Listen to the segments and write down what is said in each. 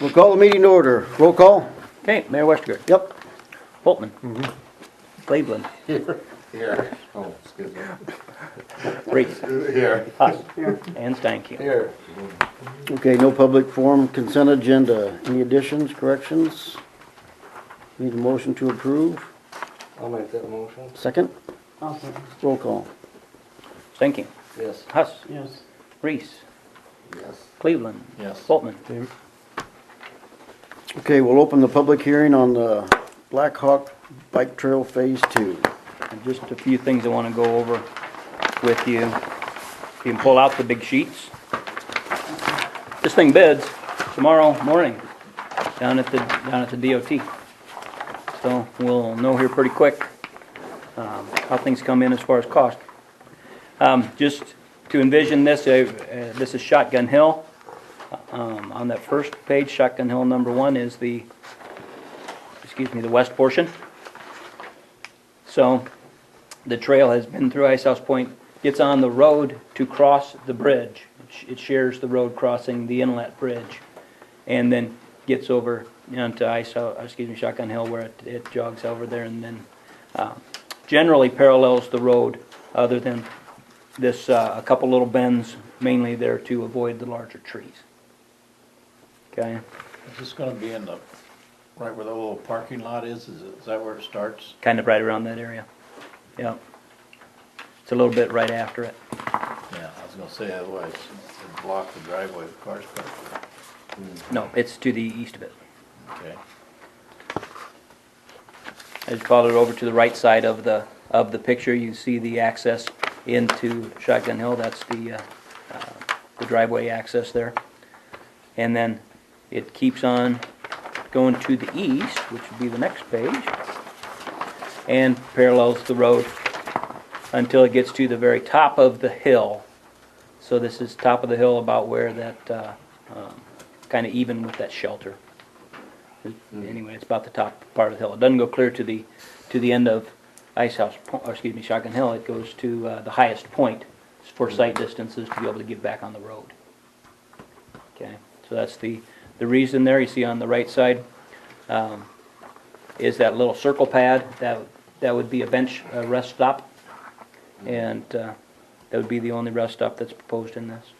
We'll call the meeting to order. Roll call? Okay, Mayor Westergaard. Yep. Holtman. Cleveland. Here. Oh, excuse me. Reese. Here. Huss. And Stanky. Here. Okay, no public forum, consent agenda. Any additions, corrections? Need a motion to approve? I'll make that motion. Second? Roll call. Stanky. Yes. Huss. Yes. Reese. Yes. Cleveland. Yes. Holtman. Okay, we'll open the public hearing on the Black Hawk Bike Trail Phase 2. And just a few things I want to go over with you. You can pull out the big sheets. This thing bids tomorrow morning down at the DOT. So we'll know here pretty quick how things come in as far as cost. Just to envision this, this is Shotgun Hill. On that first page, Shotgun Hill number 1 is the west portion. So the trail has been through Ice House Point, gets on the road to cross the bridge. It shares the road crossing the inlet bridge, and then gets over onto Shotgun Hill where it jogs over there, and then generally parallels the road, other than this a couple little bends, mainly there to avoid the larger trees. Okay. Is this gonna be in the, right where the little parking lot is that where it starts? Kind of right around that area. Yeah. It's a little bit right after it. Yeah, I was gonna say otherwise it'd block the driveway of cars parked. No, it's to the east of it. Okay. As you follow it over to the right side of the picture, you see the access into Shotgun Hill. That's the driveway access there. And then it keeps on going to the east, which would be the next page, and parallels the road until it gets to the very top of the hill. So this is top of the hill, about where that kind of even with that shelter. Anyway, it's about the top part of the hill. It doesn't go clear to the end of Shotgun Hill. It goes to the highest point for sight distances to be able to get back on the road. Okay, so that's the reason there. You see on the right side is that little circle pad. That would be a bench rest stop, and that would be the only rest stop that's proposed in this.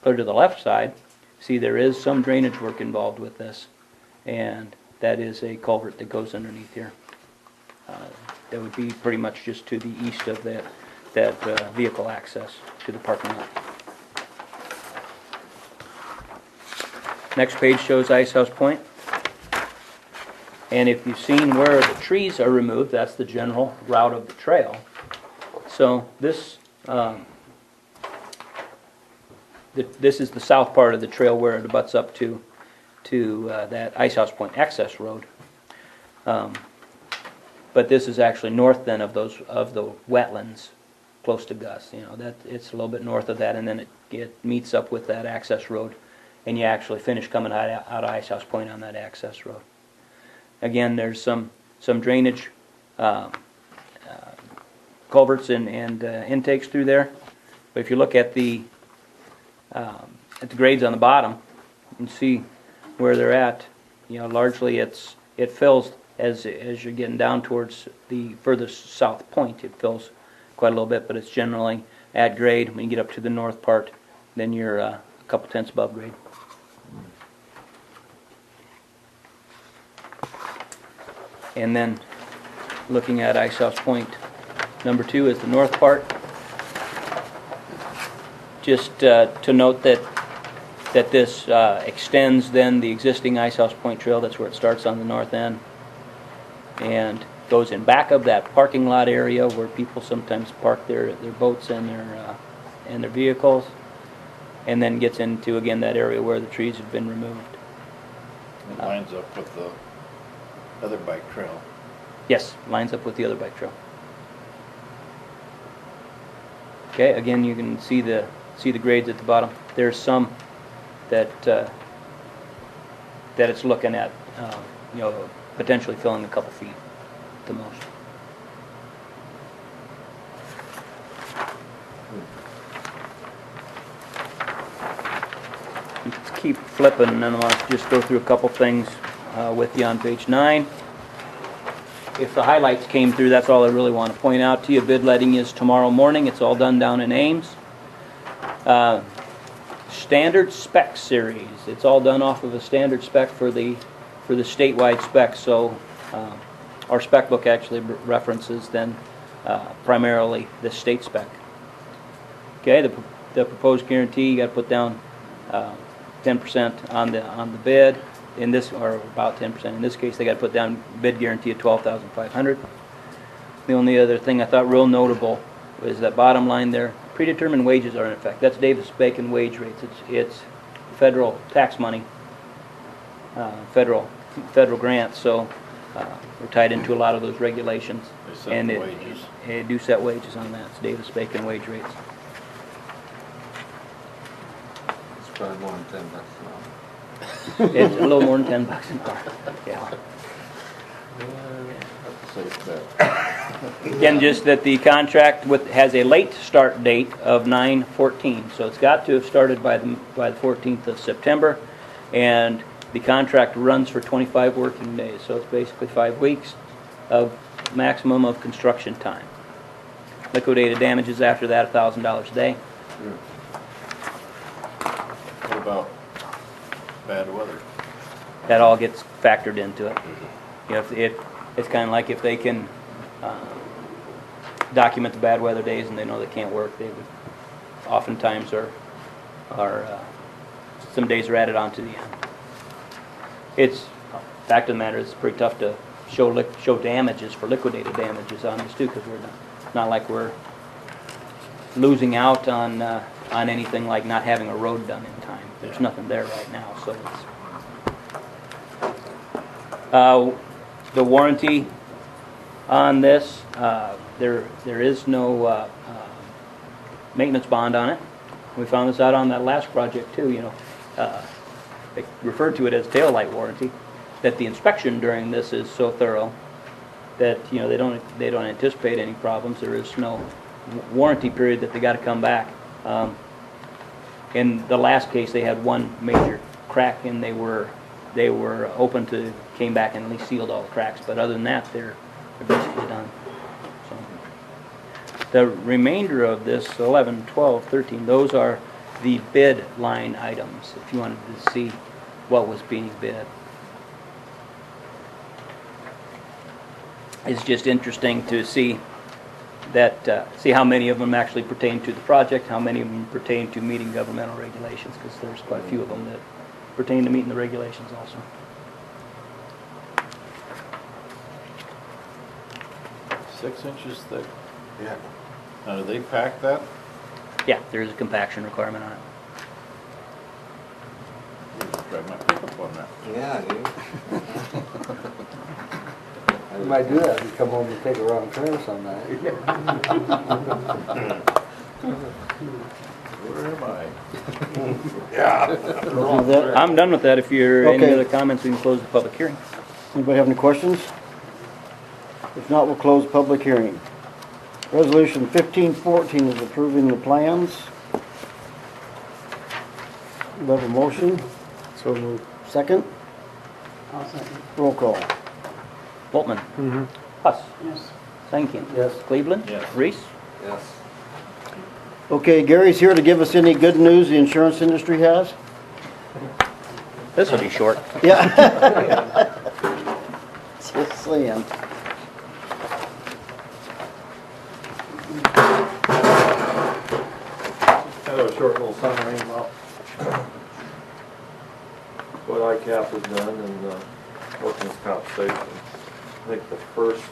Clear to the left side, see there is some drainage work involved with this, and that is a culvert that goes underneath here. That would be pretty much just to the east of that vehicle access to the parking lot. Next page shows Ice House Point. And if you've seen where the trees are removed, that's the general route of the trail. So this this is the south part of the trail where it abuts up to that Ice House Point access road. But this is actually north then of the wetlands close to Gus. You know, that it's a little bit north of that, and then it meets up with that access road, and you actually finish coming out of Ice House Point on that access road. Again, there's some drainage culverts and intakes through there. But if you look at the grades on the bottom, you can see where they're at. You know, largely it fills as you're getting down towards the furthest south point. It fills quite a little bit, but it's generally at grade. When you get up to the north part, then you're a couple tenths above grade. And then looking at Ice House Point number 2 is the north part. Just to note that this extends then the existing Ice House Point trail. That's where it starts on the north end, and goes in back of that parking lot area where people sometimes park their boats and their vehicles, and then gets into again that area where the trees have been removed. It lines up with the other bike trail. Yes, lines up with the other bike trail. Okay, again you can see the grades at the bottom. There's some that it's looking at, you know, potentially filling a couple feet at the most. It's keep flipping, and then I'll just go through a couple things with you on page 9. If the highlights came through, that's all I really want to point out to you. Bid letting is tomorrow morning. It's all done down in Ames. Standard spec series. It's all done off of a standard spec for the statewide spec. So our spec book actually references then primarily the state spec. Okay, the proposed guarantee, you got to put down 10% on the bid. In this, or about 10%. In this case, they got to put down bid guarantee of $12,500. The only other thing I thought real notable was that bottom line there. Predetermined wages are in effect. That's Davis-Bacon wage rates. It's federal tax money, federal grants. So we're tied into a lot of those regulations. They set and the it, wages. It do set wages on that. It's Davis-Bacon wage rates. It's probably more than $10 an hour. It's a little more than $10 an hour. Yeah. Safe bet. Again, just that the contract has a late start date of 9/14, so it's got to have started by the 14th of September, and the contract runs for 25 working days, so it's basically 5 weeks of maximum of construction time. Liquidated damages after that, $1,000 a day. What about bad weather? That all gets factored into it. You know, it's kind of like if they can document the bad weather days and they know they can't work, they would oftentimes some days are added on to the end. It's fact of the matter is it's pretty tough to show damages for liquidated damages on this too, because it's not like we're losing out on anything like not having a road done in time. There's nothing there right now, so it's the warranty on this. There is no maintenance bond on it. We found this out on that last project too. You know, they referred to it as taillight warranty. That the inspection during this is so thorough that you know they don't anticipate any problems. There is no warranty period that they got to come back. In the last case, they had one major crack, and they were open to came back and at least sealed all the cracks. But other than that, they're basically done. So the remainder of this 11, 12, 13, those are the bid line items. If you wanted to see what was being bid, it's just interesting to see that see how many of them actually pertain to the project, how many of them pertain to meeting governmental regulations, because there's quite a few of them that pertain to meeting the regulations also. Six inches thick. Yeah. Now, do they pack that? Yeah, there's a compaction requirement on it. Drive my pickup on that. Yeah, dude. You might do that if you come home and take a wrong turn some night. Where am I? Is that- I'm done with that. If you're any Okay. other comments, we can close the public hearing. Anybody have any questions? If not, we'll close public hearing. Resolution 1514 is approving the plans. We have a motion. So moved. Second? I'll second. Roll call. Boltman. Mm-hmm. Huss. Yes. Stankin. Yes. Cleveland. Yes. Reese. Yes. Okay, Gary's here to give us any good news the insurance industry has. This will be short. Yeah. Just saying. Kind of a short little summary about what ICAP has done in workers' compensation. I think the first,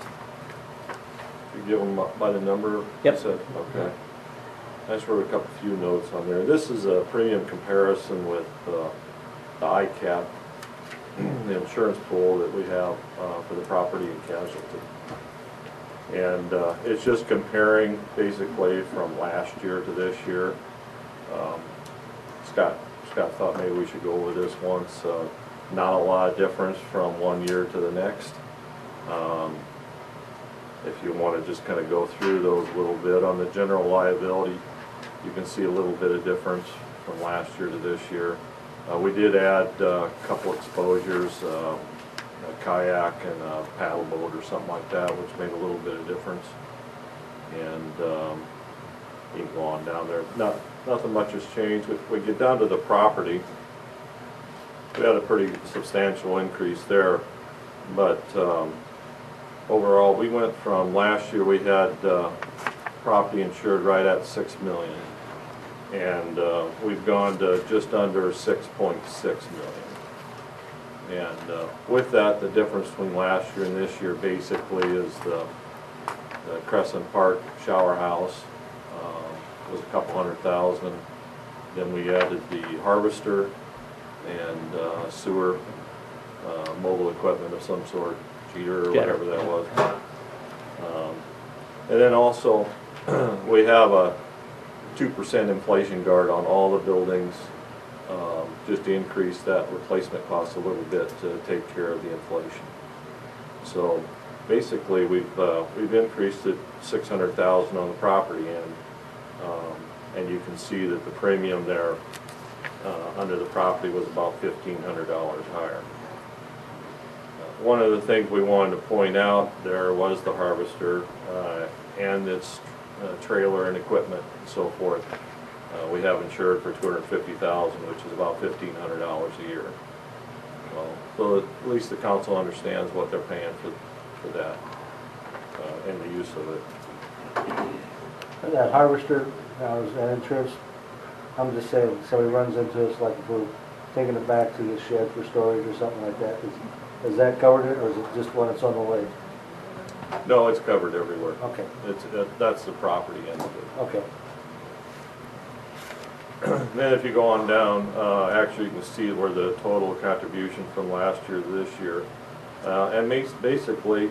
you give them by the number? Yep. You said, okay. I just wrote a couple few notes on there. This is a premium comparison with the ICAP, the insurance pool that we have for the property and casualty. And it's just comparing basically from last year to this year. Scott thought maybe we should go over this once. Not a lot of difference from one year to the next. If you want to just kind of go through those a little bit on the general liability, you can see a little bit of difference from last year to this year. We did add a couple exposures, a kayak and a paddle boat or something like that, which made a little bit of difference. And you can go on down there. Nothing much has changed. If we get down to the property, we had a pretty substantial increase there. But overall, we went from last year, we had property insured right at 6 million. And we've gone to just under 6.6 million. And with that, the difference between last year and this year basically is the Crescent Park shower house was a couple $100,000. Then we added the harvester and sewer mobile equipment of some sort, Jeter or whatever that was. And then also we have a 2% inflation guard on all the buildings, just to increase that replacement cost a little bit to take care of the inflation. So basically we've increased it 600,000 on the property end, and you can see that the premium there under the property was about $1,500 higher. One of the things we wanted to point out there was the harvester and its trailer and equipment and so forth. We have insured for $250,000, which is about $1,500 a year. So at least the council understands what they're paying for that and the use of it. That harvester, is that insurance? I'm just saying, if somebody runs into us, like if we're taking it back to the shed for storage or something like that, is that covered it, or is it just when it's on the way? No, it's covered everywhere. Okay, That's the property end of it. okay. Then if you go on down, actually you can see where the total contribution from last year to this year. And basically,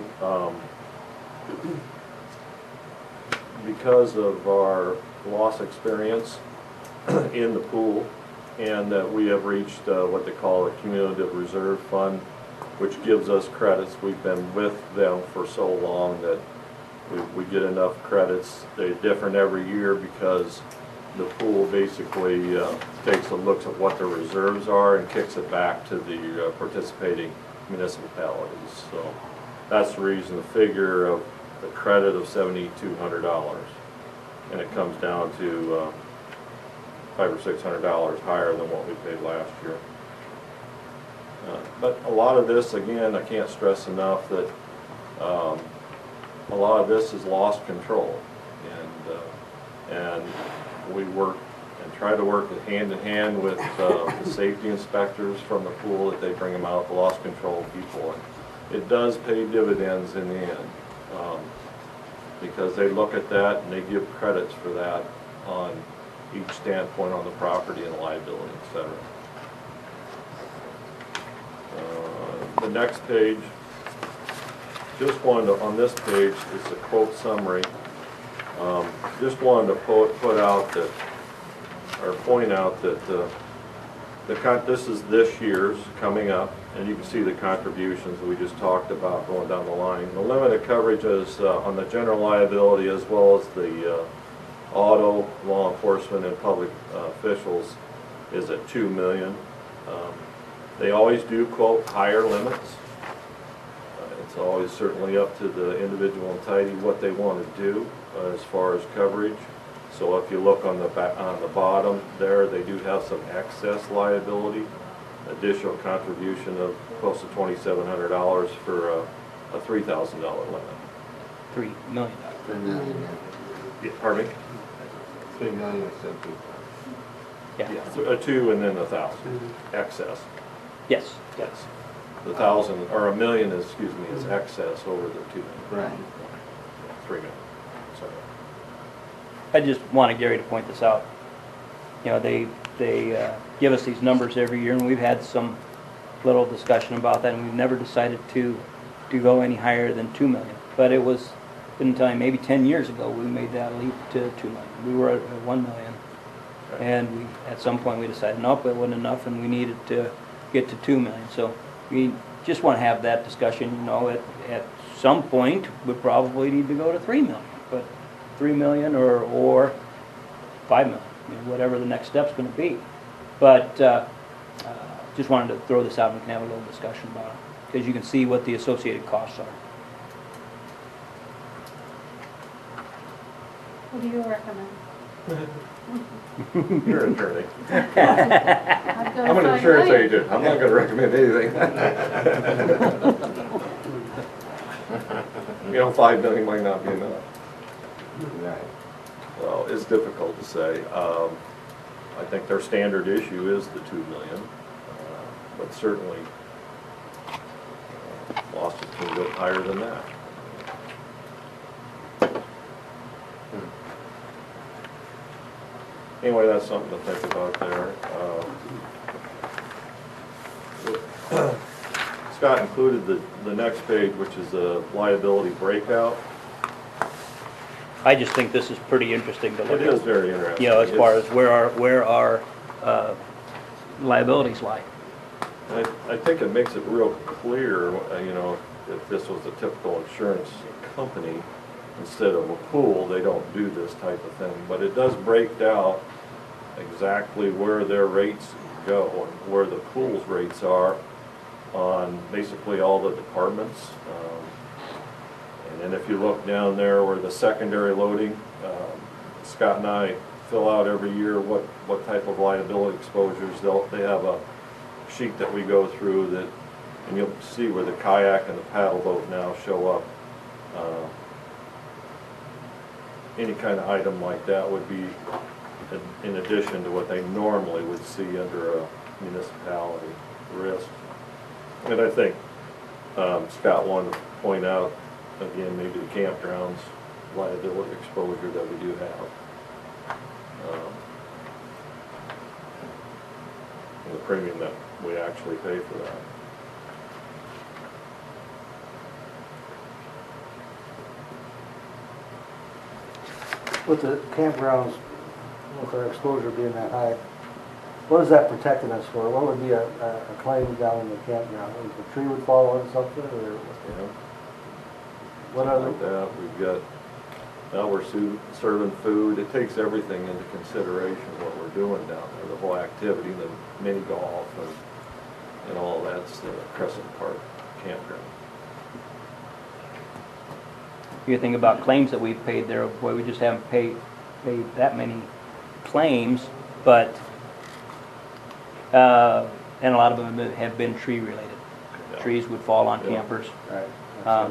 because of our loss experience in the pool, and that we have reached what they call a cumulative reserve fund, which gives us credits. We've been with them for so long that we get enough credits. They're different every year because the pool basically takes a look at what the reserves are and kicks it back to the participating municipalities. So that's the reason the figure of the credit of $7,200, and it comes down to $500 or $600 higher than what we paid last year. But a lot of this, again, I can't stress enough that a lot of this is lost control, and we work and try to work hand in hand with the safety inspectors from the pool, that they bring them out, the loss control people. And it does pay dividends in the end, because they look at that and they give credits for that on each standpoint on the property and liability, etc. The next page, just wanted to, on this page, it's a quote summary. Just wanted to put out that, or point out that this is this year's coming up, and you can see the contributions that we just talked about going down the line. The limited coverage is on the general liability as well as the auto, law enforcement, and public officials is at $2 million. They always do quote higher limits. It's always certainly up to the individual entity what they want to do as far as coverage. So if you look on the bottom there, they do have some excess liability, additional contribution of close to $2,700 for a $3,000 limit. $3 million. $3 million, Yeah, pardon me? $3 million except Yeah. A 2 and then 1,000 excess. Yes. Yes. The 1,000 or $1 million, excuse me, is excess over the 2 million. right. 3 million. Sorry. I just wanted Gary to point this out. You know, they give us these numbers every year, and we've had some little discussion about that, and we've never decided to go any higher than 2 million. But it was, didn't tell you, maybe 10 years ago we made that leap to 2 million. We were at 1 million, and we at some point we decided nope, it wasn't enough, and we needed to get to 2 million. So we just want to have that discussion. You know, at some point we probably need to go to 3 million, but 3 million or 5 million, you know, whatever the next step's going to be. But just wanted to throw this out and we can have a little discussion about it, because you can see what the associated costs are. What do you recommend? You're an attorney. I've got I'm an to insurance find agent. I'm not gonna recommend anything. You know, 5 million might not be enough. Right. Well, it's difficult to say. I think their standard issue is the 2 million, but certainly losses can go higher than that. Anyway, that's something to think about there. Scott included the next page, which is a liability breakout. I just think this is pretty interesting to look It at. is very interesting. You know, as far as where our liabilities lie. I think it makes it real clear, you know, if this was a typical insurance company, instead of a pool, they don't do this type of thing. But it does break out exactly where their rates go and where the pool's rates are on basically all the departments. And then if you look down there where the secondary loading, Scott and I fill out every year what type of liability exposures they have a sheet that we go through that, and you'll see where the kayak and the paddle boat now show up. Any kind of item like that would be in addition to what they normally would see under a municipality risk. And I think Scott wanted to point out, again, maybe the campgrounds liability exposure that we do have. And the premium that we actually pay for that. With the campgrounds, with our exposure being that high, what is that protecting us for? What would be a claim down in the campground? If a tree would fall on something, or You know, what other? like that, we've got, now we're serving food. It takes everything into consideration what we're doing down there, the whole activity, the mini golf and all that's the Crescent Park campground. You think about claims that we've paid there, boy, we just haven't paid that many claims, but, and a lot of them have been tree related. Yeah. Trees would fall on Yeah. campers. Right.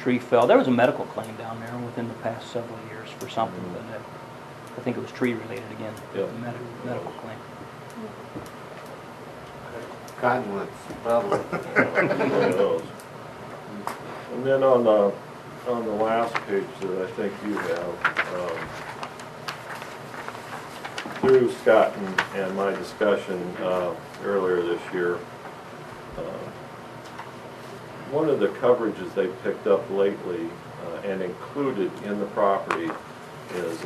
Tree fell, there was a medical claim down there within the past several years for something, but I think it was tree related again, Yeah. medical claim. Cottonwoods, probably. One of those. And then on the last page that I think you have, through Scott and my discussion earlier this year, one of the coverages they picked up lately and included in the property is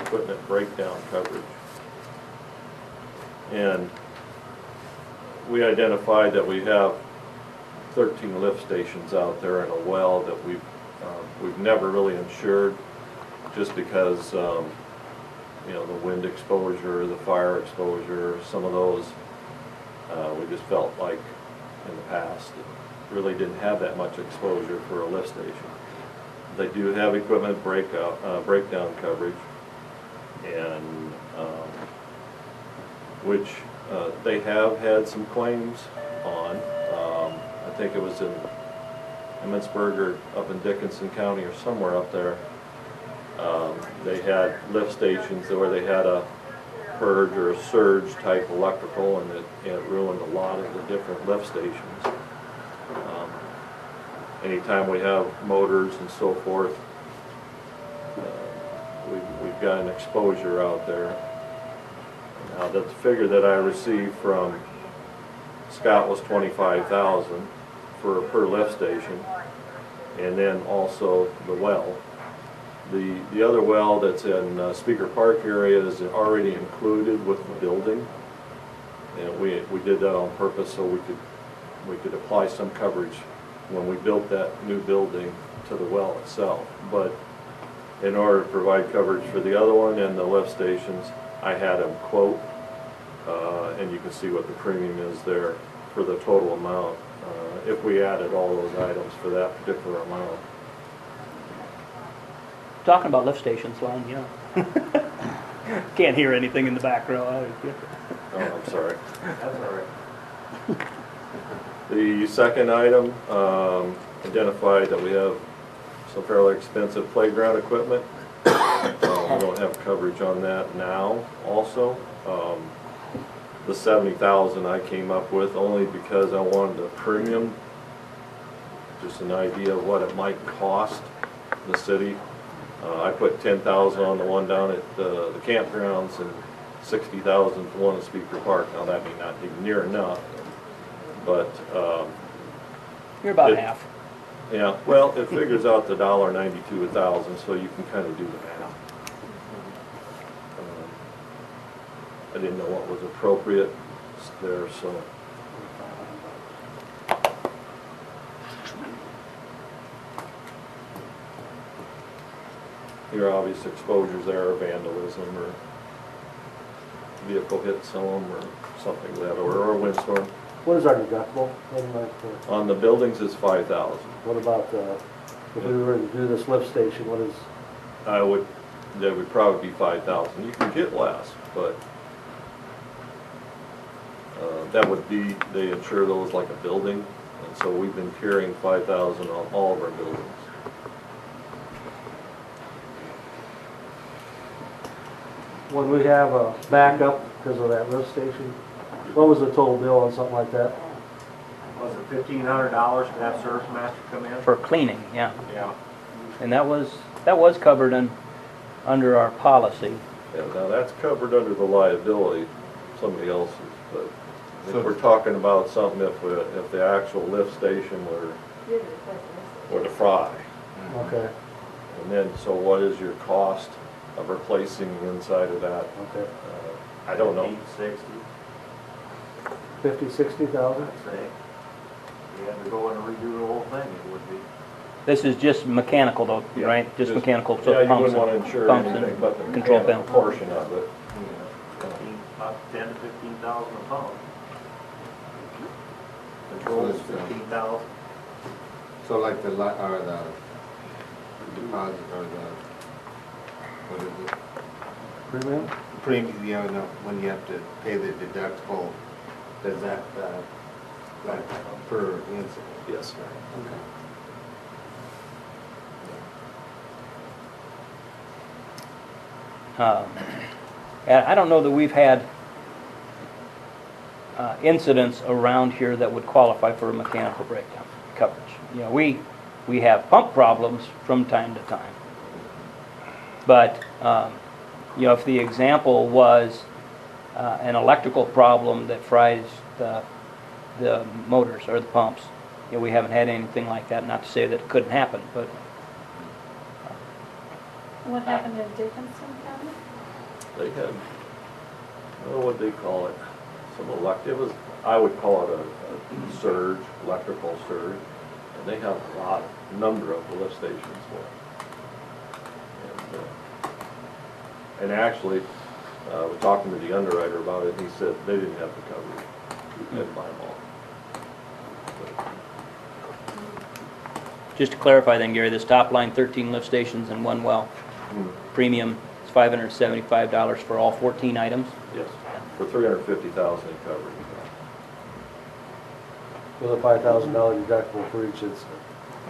equipment breakdown coverage. And we identified that we have 13 lift stations out there and a well that we've never really insured, just because you know, the wind exposure, the fire exposure, some of those we just felt like in the past it really didn't have that much exposure for a lift station. They do have equipment breakdown coverage, and which they have had some claims on. I think it was in Emmitsburg or up in Dickinson County or somewhere up there. They had lift stations where they had a purge or a surge type electrical, and it ruined a lot of the different lift stations. Anytime we have motors and so forth, we've got an exposure out there. Now, the figure that I received from Scott was $25,000 per lift station, and then also the well. The other well that's in Speaker Park area is already included with the building, and we did that on purpose so we could apply some coverage when we built that new building to the well itself. But in order to provide coverage for the other one and the lift stations, I had him quote, and you can see what the premium is there for the total amount, if we added all those items for that particular amount. Talking about lift stations, Lon, you know. Can't hear anything in the background. Oh, I'm sorry. That's all right. The second item, identified that we have some fairly expensive playground equipment. We don't have coverage on that now also. The 70,000 I came up with only because I wanted a premium, just an idea of what it might cost the city. I put 10,000 on the one down at the campgrounds and 60,000 for one at Speaker Park. Now that may not be near enough, but You're about It- half. yeah, well, it figures out the $1.92 a thousand, so you can kind of do the math. I didn't know what was appropriate there, so. Your obvious exposures there are vandalism or vehicle hit someone or something like that, or a windstorm. What is our deductible? What am I- On the buildings, it's 5,000. What about, if we were to do this lift station, what is, That would probably be 5,000. You can get less, but that would be, they insure those like a building, and so we've been carrying 5,000 on all of our buildings. when we have a backup because of that lift station, what was the total bill on something like that? Was it $1,500 to have Service Master come in? For cleaning, yeah. Yeah. And that was covered under our policy. Yeah, now that's covered under the liability, somebody else's, but So- if we're talking about something, if the actual lift station were to fry, Okay, and then, so what is your cost of replacing the inside of that? okay. I don't know. 60, 50, 60,000? I'd say. You had to go in and redo the whole thing, it would be. This is just mechanical though, Yeah, right? Just mechanical, so Yeah, you pumps wouldn't want to and, insure pumps anything and but the control mechanical panel. portion of it. About 10 to 15,000 a pump. Controls, 15,000. So like the or the deposit, or the, what is it? Premium? Premium, you know, when you have to pay the deductible, does that, like, per incident? Yes. And I don't know that we've had incidents around here that would qualify for a mechanical breakdown coverage. You know, we have pump problems from time to time. But, you know, if the example was an electrical problem that fries the motors or the pumps, you know, we haven't had anything like that. Not to say that it couldn't happen, but What happened in Dickinson County? They had, what they call it, some it was, I would call it a surge, electrical surge, and they have a number of lift stations for it. And actually, we're talking to the underwriter about it, and he said they didn't have the coverage. We had to buy them all. just to clarify then, Gary, this top line, 13 lift stations and one well. Premium is $575 for all 14 items. Yes, for 350,000 in coverage. With a $5,000 deductible for each incident.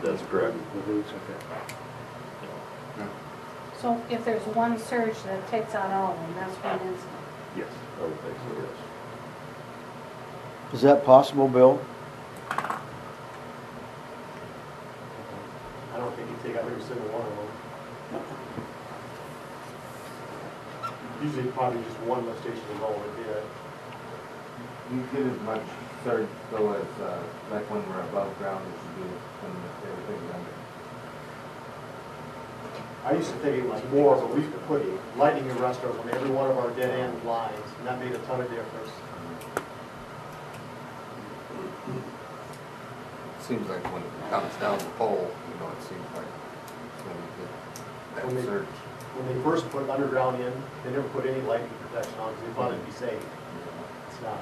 That's correct. With each, okay. So if there's one surge that takes out all of them, that's one incident. Yes, I would think so, yes. Is that possible, Bill? I don't think you take out every single one of them. Usually probably just one lift station is all we did. You get as much surge though as, like when we're above ground as you do when everything's under. I used to think it was more, but we put lightning arresters on every one of our dead end lines, and that made a ton of difference. Seems like when it comes down the pole, you know, it seems like it's when you get that When they- surge. when they first put underground in, they never put any lightning protection on because they thought it'd be safe. It's not.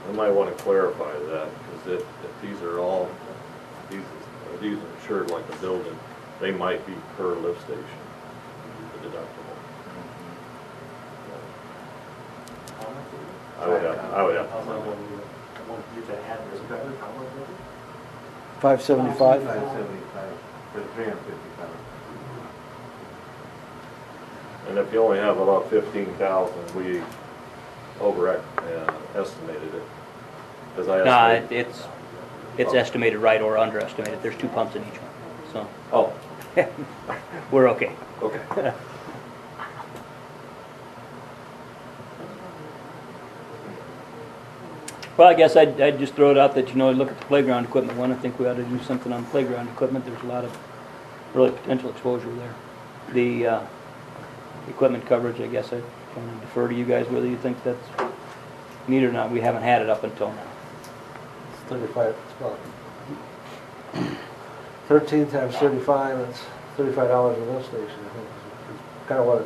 I might want to clarify that, because if these are all, these are insured like a building, they might be per lift station, the deductible. I would have to How's that find one, out. one you to add this coverage, how much is it? 575? 575 for 350,000. And if you only have about 15,000, we estimated it. Because I No, estimated. it's estimated right or underestimated. There's 2 pumps in each one, so Oh, we're okay. okay. Well, I guess I'd just throw it out that, look at the playground equipment one. I think we ought to do something on playground equipment. There's a lot of really potential exposure there. The equipment coverage, I guess I'd kind of defer to you guys whether you think that's needed or not. We haven't had it up until now. It's 35, it's about 13 times 35, that's $35 a lift station, I think. It's kind of what,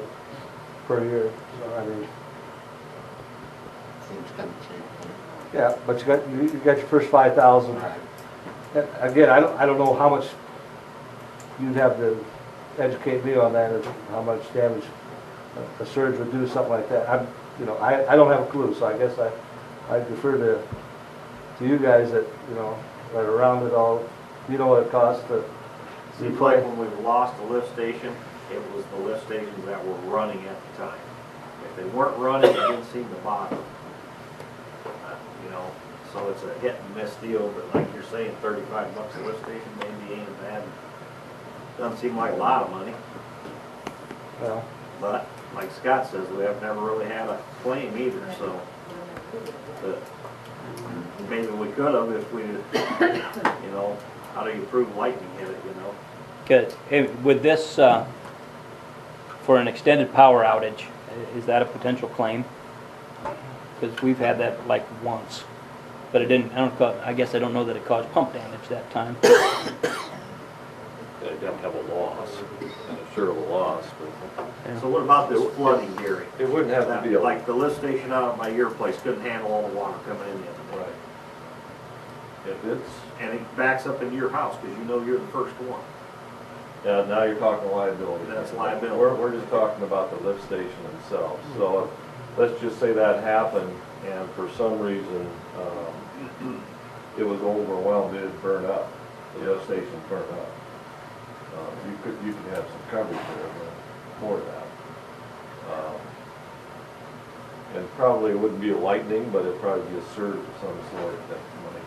per year, so I mean. Seems kind of cheap. Yeah, but you got your first 5,000. And again, I don't know how much you'd have to educate me on that, and how much damage a surge would do, something like that. I don't have a clue, so I guess I defer to you guys that are around it all. You know what it costs to Seems like when we've lost a lift station, it was the lift stations that were running at the time. If they weren't running, it didn't seem to bother. So it's a hit and miss deal, but like you're saying, 35 bucks a lift station maybe ain't bad. Doesn't seem like a lot of money, Well, but like Scott says, we have never really had a claim either, so. But maybe we could have if we, how do you prove lightning hit it, Okay, with this, for an extended power outage, is that a potential claim? Because we've had that like once, but it didn't, I guess I don't know that it caused pump damage that time. They don't have a loss, an insurable loss, but So what about this flooding, Gary? it wouldn't have to be a. Like the lift station out by your place couldn't handle all the water coming in the other way. If it's, And it backs up into your house because you're the first one. yeah, now you're talking liability. That's liability. We're just talking about the lift station themselves. So let's just say that happened and for some reason, it was overwhelmed, it had burned up. The lift station burned up. You could have some coverage there for that. And probably it wouldn't be a lightning, but it'd probably be a surge of some sort that money.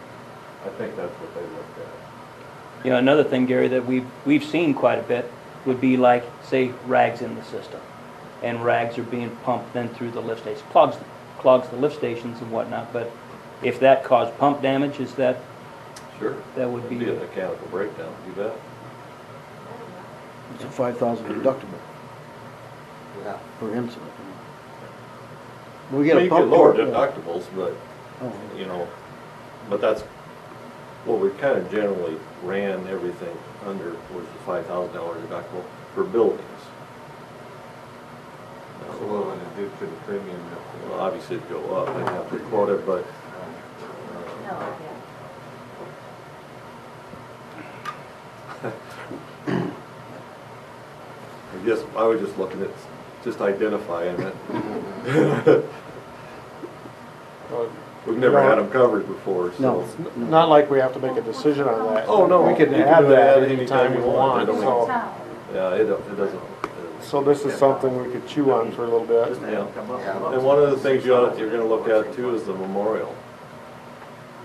I think that's what they looked at. Another thing, Gary, that we've seen quite a bit would be like, say, rags in the system. And rags are being pumped then through the lift station, clogs the lift stations and whatnot, but if that caused pump damage, is that, Sure. that would It'd be, be a mechanical breakdown, you bet. It's a 5,000 deductible yeah. per incident. We Well, get a you pump. lower torque, deductibles, but, Oh, but that's, what we kind of generally ran everything under was the $5,000 deductible for buildings. So what would it do to the premium? Well, obviously it'd go up, I'd have to quote it, but, I guess I was just looking at, just identifying it. We've never had them covered before, so. No. Not like we have to make a decision on that. Oh, no, We can you can add that add anytime we want, It don't- so, Yeah, it doesn't. so this is something we could chew on for a little bit. Just to have it come up. And one of the things you're gonna look at too is the memorial.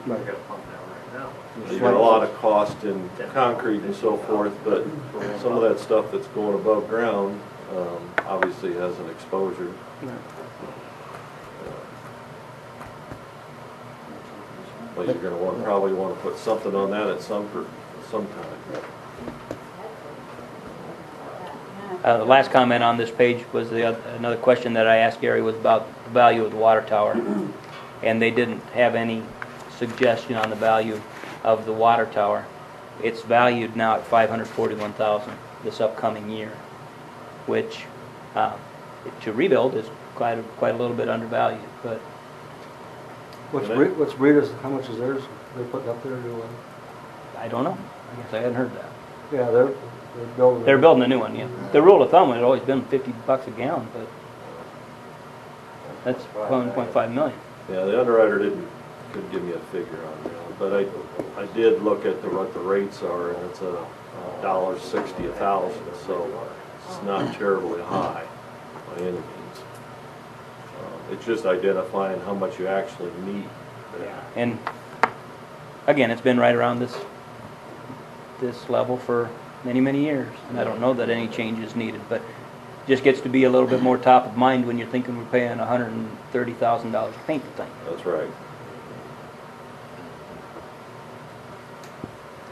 We got a pump down right now. You got a lot of cost in concrete and so forth, but some of that stuff that's going above ground, obviously has an exposure. But you're gonna probably wanna put something on that at some time. the last comment on this page was another question that I asked Gary was about the value of the water tower. And they didn't have any suggestion on the value of the water tower. It's valued now at $541,000. this upcoming year, which to rebuild is quite a little bit undervalued, but What's Breeders, how much is theirs they're putting up there to, I don't know. I guess I hadn't heard that. yeah, they're building. They're building a new one, yeah. The rule of thumb had always been $50 a gallon, but that's 1.5 million. Yeah, the underwriter couldn't give me a figure on that, but I did look at what the rates are, and it's $1.60 a thousand, so it's not terribly high by any means. It's just identifying how much you actually need. And again, it's been right around this level for many, many years. And I don't know that any change is needed, but just gets to be a little bit more top of mind when you're thinking we're paying $130,000 to paint the thing. That's right.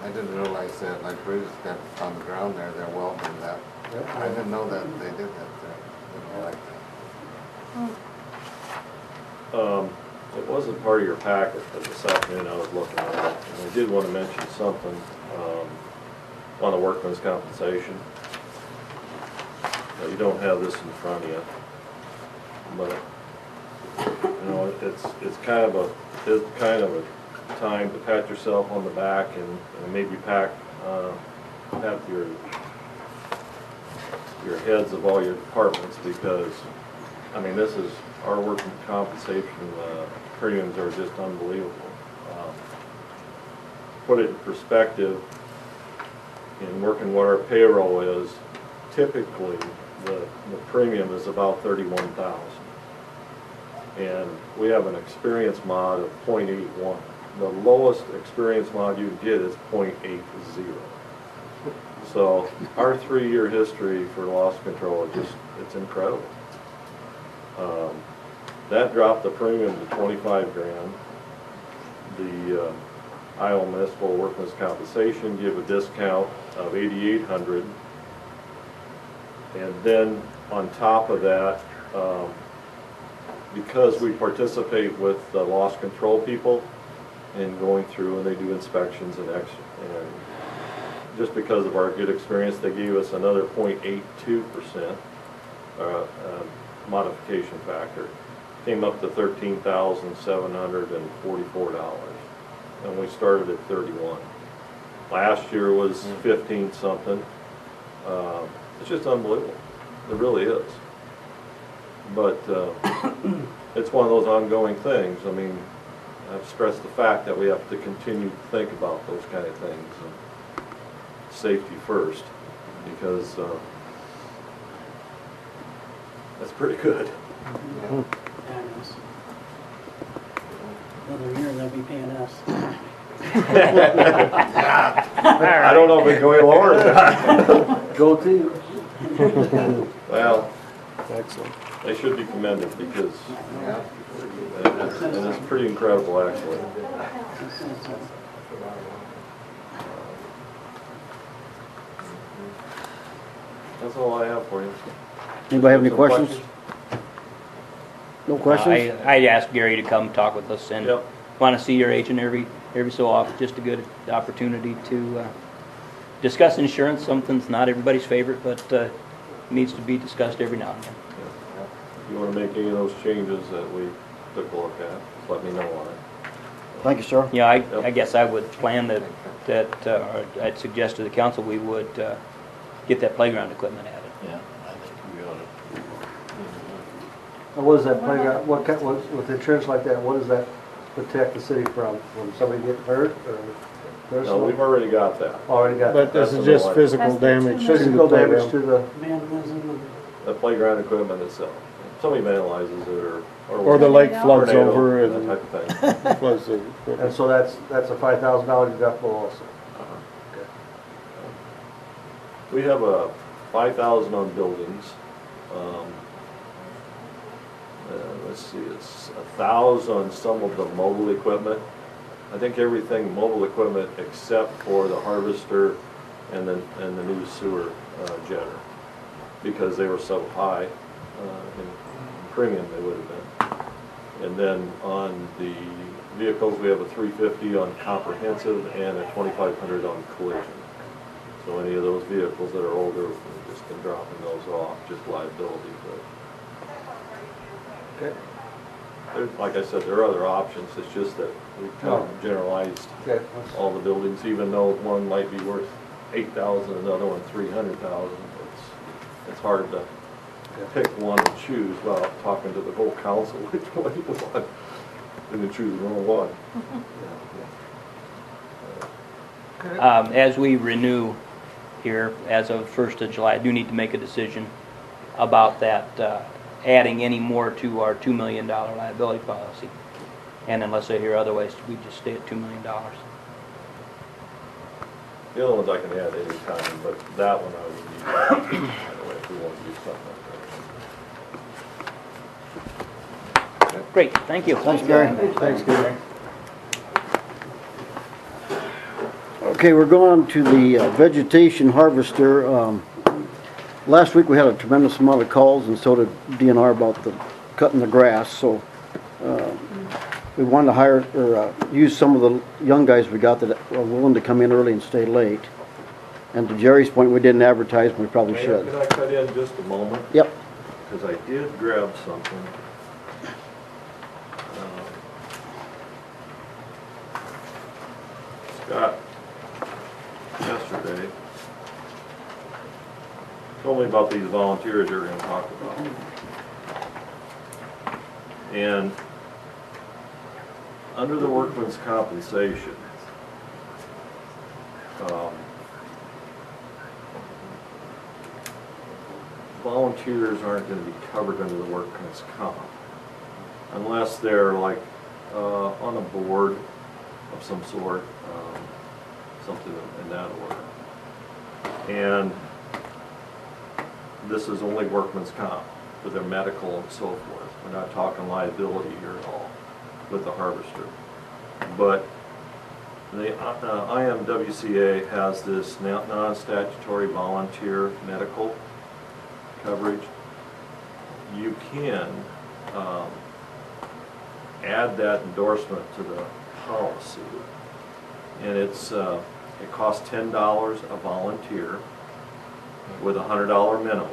I didn't realize that, like Bruce got on the ground there, they're welding that. I didn't know that they did that there. Didn't know like that. It wasn't part of your packet, but this afternoon I was looking at it, and I did want to mention something on the workman's compensation. Now, you don't have this in front of you, but you know it's kind of a time to pat yourself on the back and maybe pat your heads of all your departments, because I mean this is our workers' compensation premiums are just unbelievable. Put it in perspective, in working what our payroll is, typically the premium is about $31,000. And we have an experience mod of 0.81. The lowest experience mod you can get is 0.80. So our 3-year history for loss control is it's incredible. That dropped the premium to 25 grand. The Iowa Municipal Workmen's Compensation give a discount of $8,800. And then on top of that, because we participate with the loss control people and going through and they do inspections and just because of our good experience, they gave us another 0.82% modification factor. Came up to $13,744, and we started at 31. Last year was 15 something. It's just unbelievable. It really is. But it's one of those ongoing things. I mean, I've stressed the fact that we have to continue to think about those kind of things. And safety first, because that's pretty good. Another year they'll be paying us. I don't know if it's going lower or not. Go team. Well, Excellent. they should be commended because and it's pretty incredible actually. That's all I have for you. Anybody have any Some questions? No questions? I asked Gary to come talk with us and Yep. want to see your agent every so often, just a good opportunity to discuss insurance. Something's not everybody's favorite, but needs to be discussed every now and then. If you want to make any of those changes that we took a look at, just let me know on it. Thank you, sir. Yeah, I guess I would plan or I'd suggest to the council we would get that playground equipment added. Yeah, I think we ought to. What is that playground, with insurance like that, what does that protect the city from? When somebody get hurt or there's No, we've already got that. already got But this That's is the just one. physical That's the damage. two to the physical damage playground. to the, Vandalism. The playground equipment itself. Somebody vandalizes it Or the lake floods tornado, over that and type of thing. floods the and equipment. so that's a $5,000 deductible also. We have a 5,000 on buildings. Let's see, it's 1,000 on some of the mobile equipment. I think everything mobile equipment except for the harvester and the new sewer jetter, because they were so high in premium they would have been. And then on the vehicles, we have a 350 on comprehensive and a 2,500 on collision. So So any of those vehicles that are older, we've just been dropping those off, just liability, but. Okay. Like I said, there are other options, it's just that we've kind of generalized Okay. all the buildings, even though one might be worth 8,000, another one 300,000. It's hard to pick one and choose without talking to the whole council which one you want, and to choose the wrong one. As we renew here, as of 1st of July, I do need to make a decision about that, adding any more to our $2 million liability policy. And unless I hear otherwise, we just stay at $2 million. The other ones I can add any time, but that one I would need anyway if we want to do something like that. Great, thank you. Thanks, Gary. Thanks, Gary. Okay, we're going on to the vegetation harvester. Last week we had a tremendous amount of calls, and so did DNR about the cutting the grass, so we wanted to hire, or use some of the young guys we got that are willing to come in early and stay late. And to Jerry's point, we didn't advertise, and we probably Mayor, should. Can I cut in just a moment? Yep. Because I did grab something. Scott, yesterday, told me about these volunteers you're going to talk about. And under the workman's compensation, volunteers aren't going to be covered under the workman's comp unless they're like on a board of some sort, something in that order. And this is only workman's comp for their medical and so forth. We're not talking liability here at all with the harvester. But the IMWCA has this non-statutory volunteer medical coverage. You can add that endorsement to the policy, and it's it costs $10 a volunteer with a $100 minimum.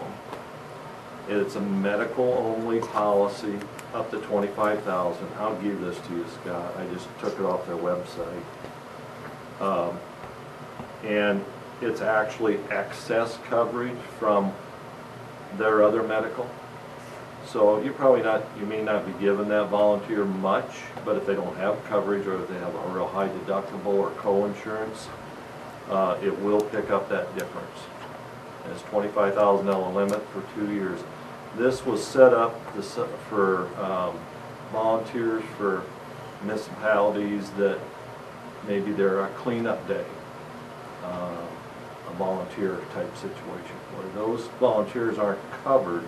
It's a medical-only policy up to $25,000. I'll give this to you, Scott. I just took it off their website. And it's actually excess coverage from their other medical. So you may not be giving that volunteer much, but if they don't have coverage or if they have a real high deductible or co-insurance, it will pick up that difference. And it's $25,000 limit for 2 years. This was set up for volunteers for municipalities that maybe they're a cleanup day, a volunteer type situation where those volunteers aren't covered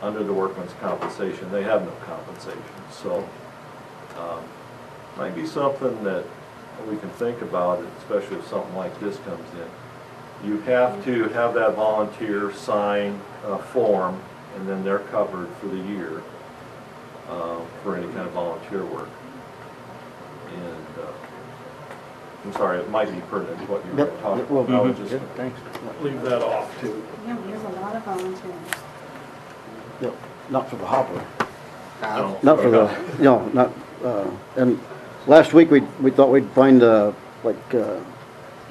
under the workman's compensation. They have no compensation. So might be something that we can think about, especially if something like this comes in. You have to have that volunteer sign a form, and then they're covered for the year for any kind of volunteer work. And I'm sorry, it might be pertinent to what you were Yep, talking it will about. be. I would just Thanks. leave that off too. Yeah, there's a lot of volunteers. Yep, not for the hopper. No. Not for the, not, and last week we thought we'd find,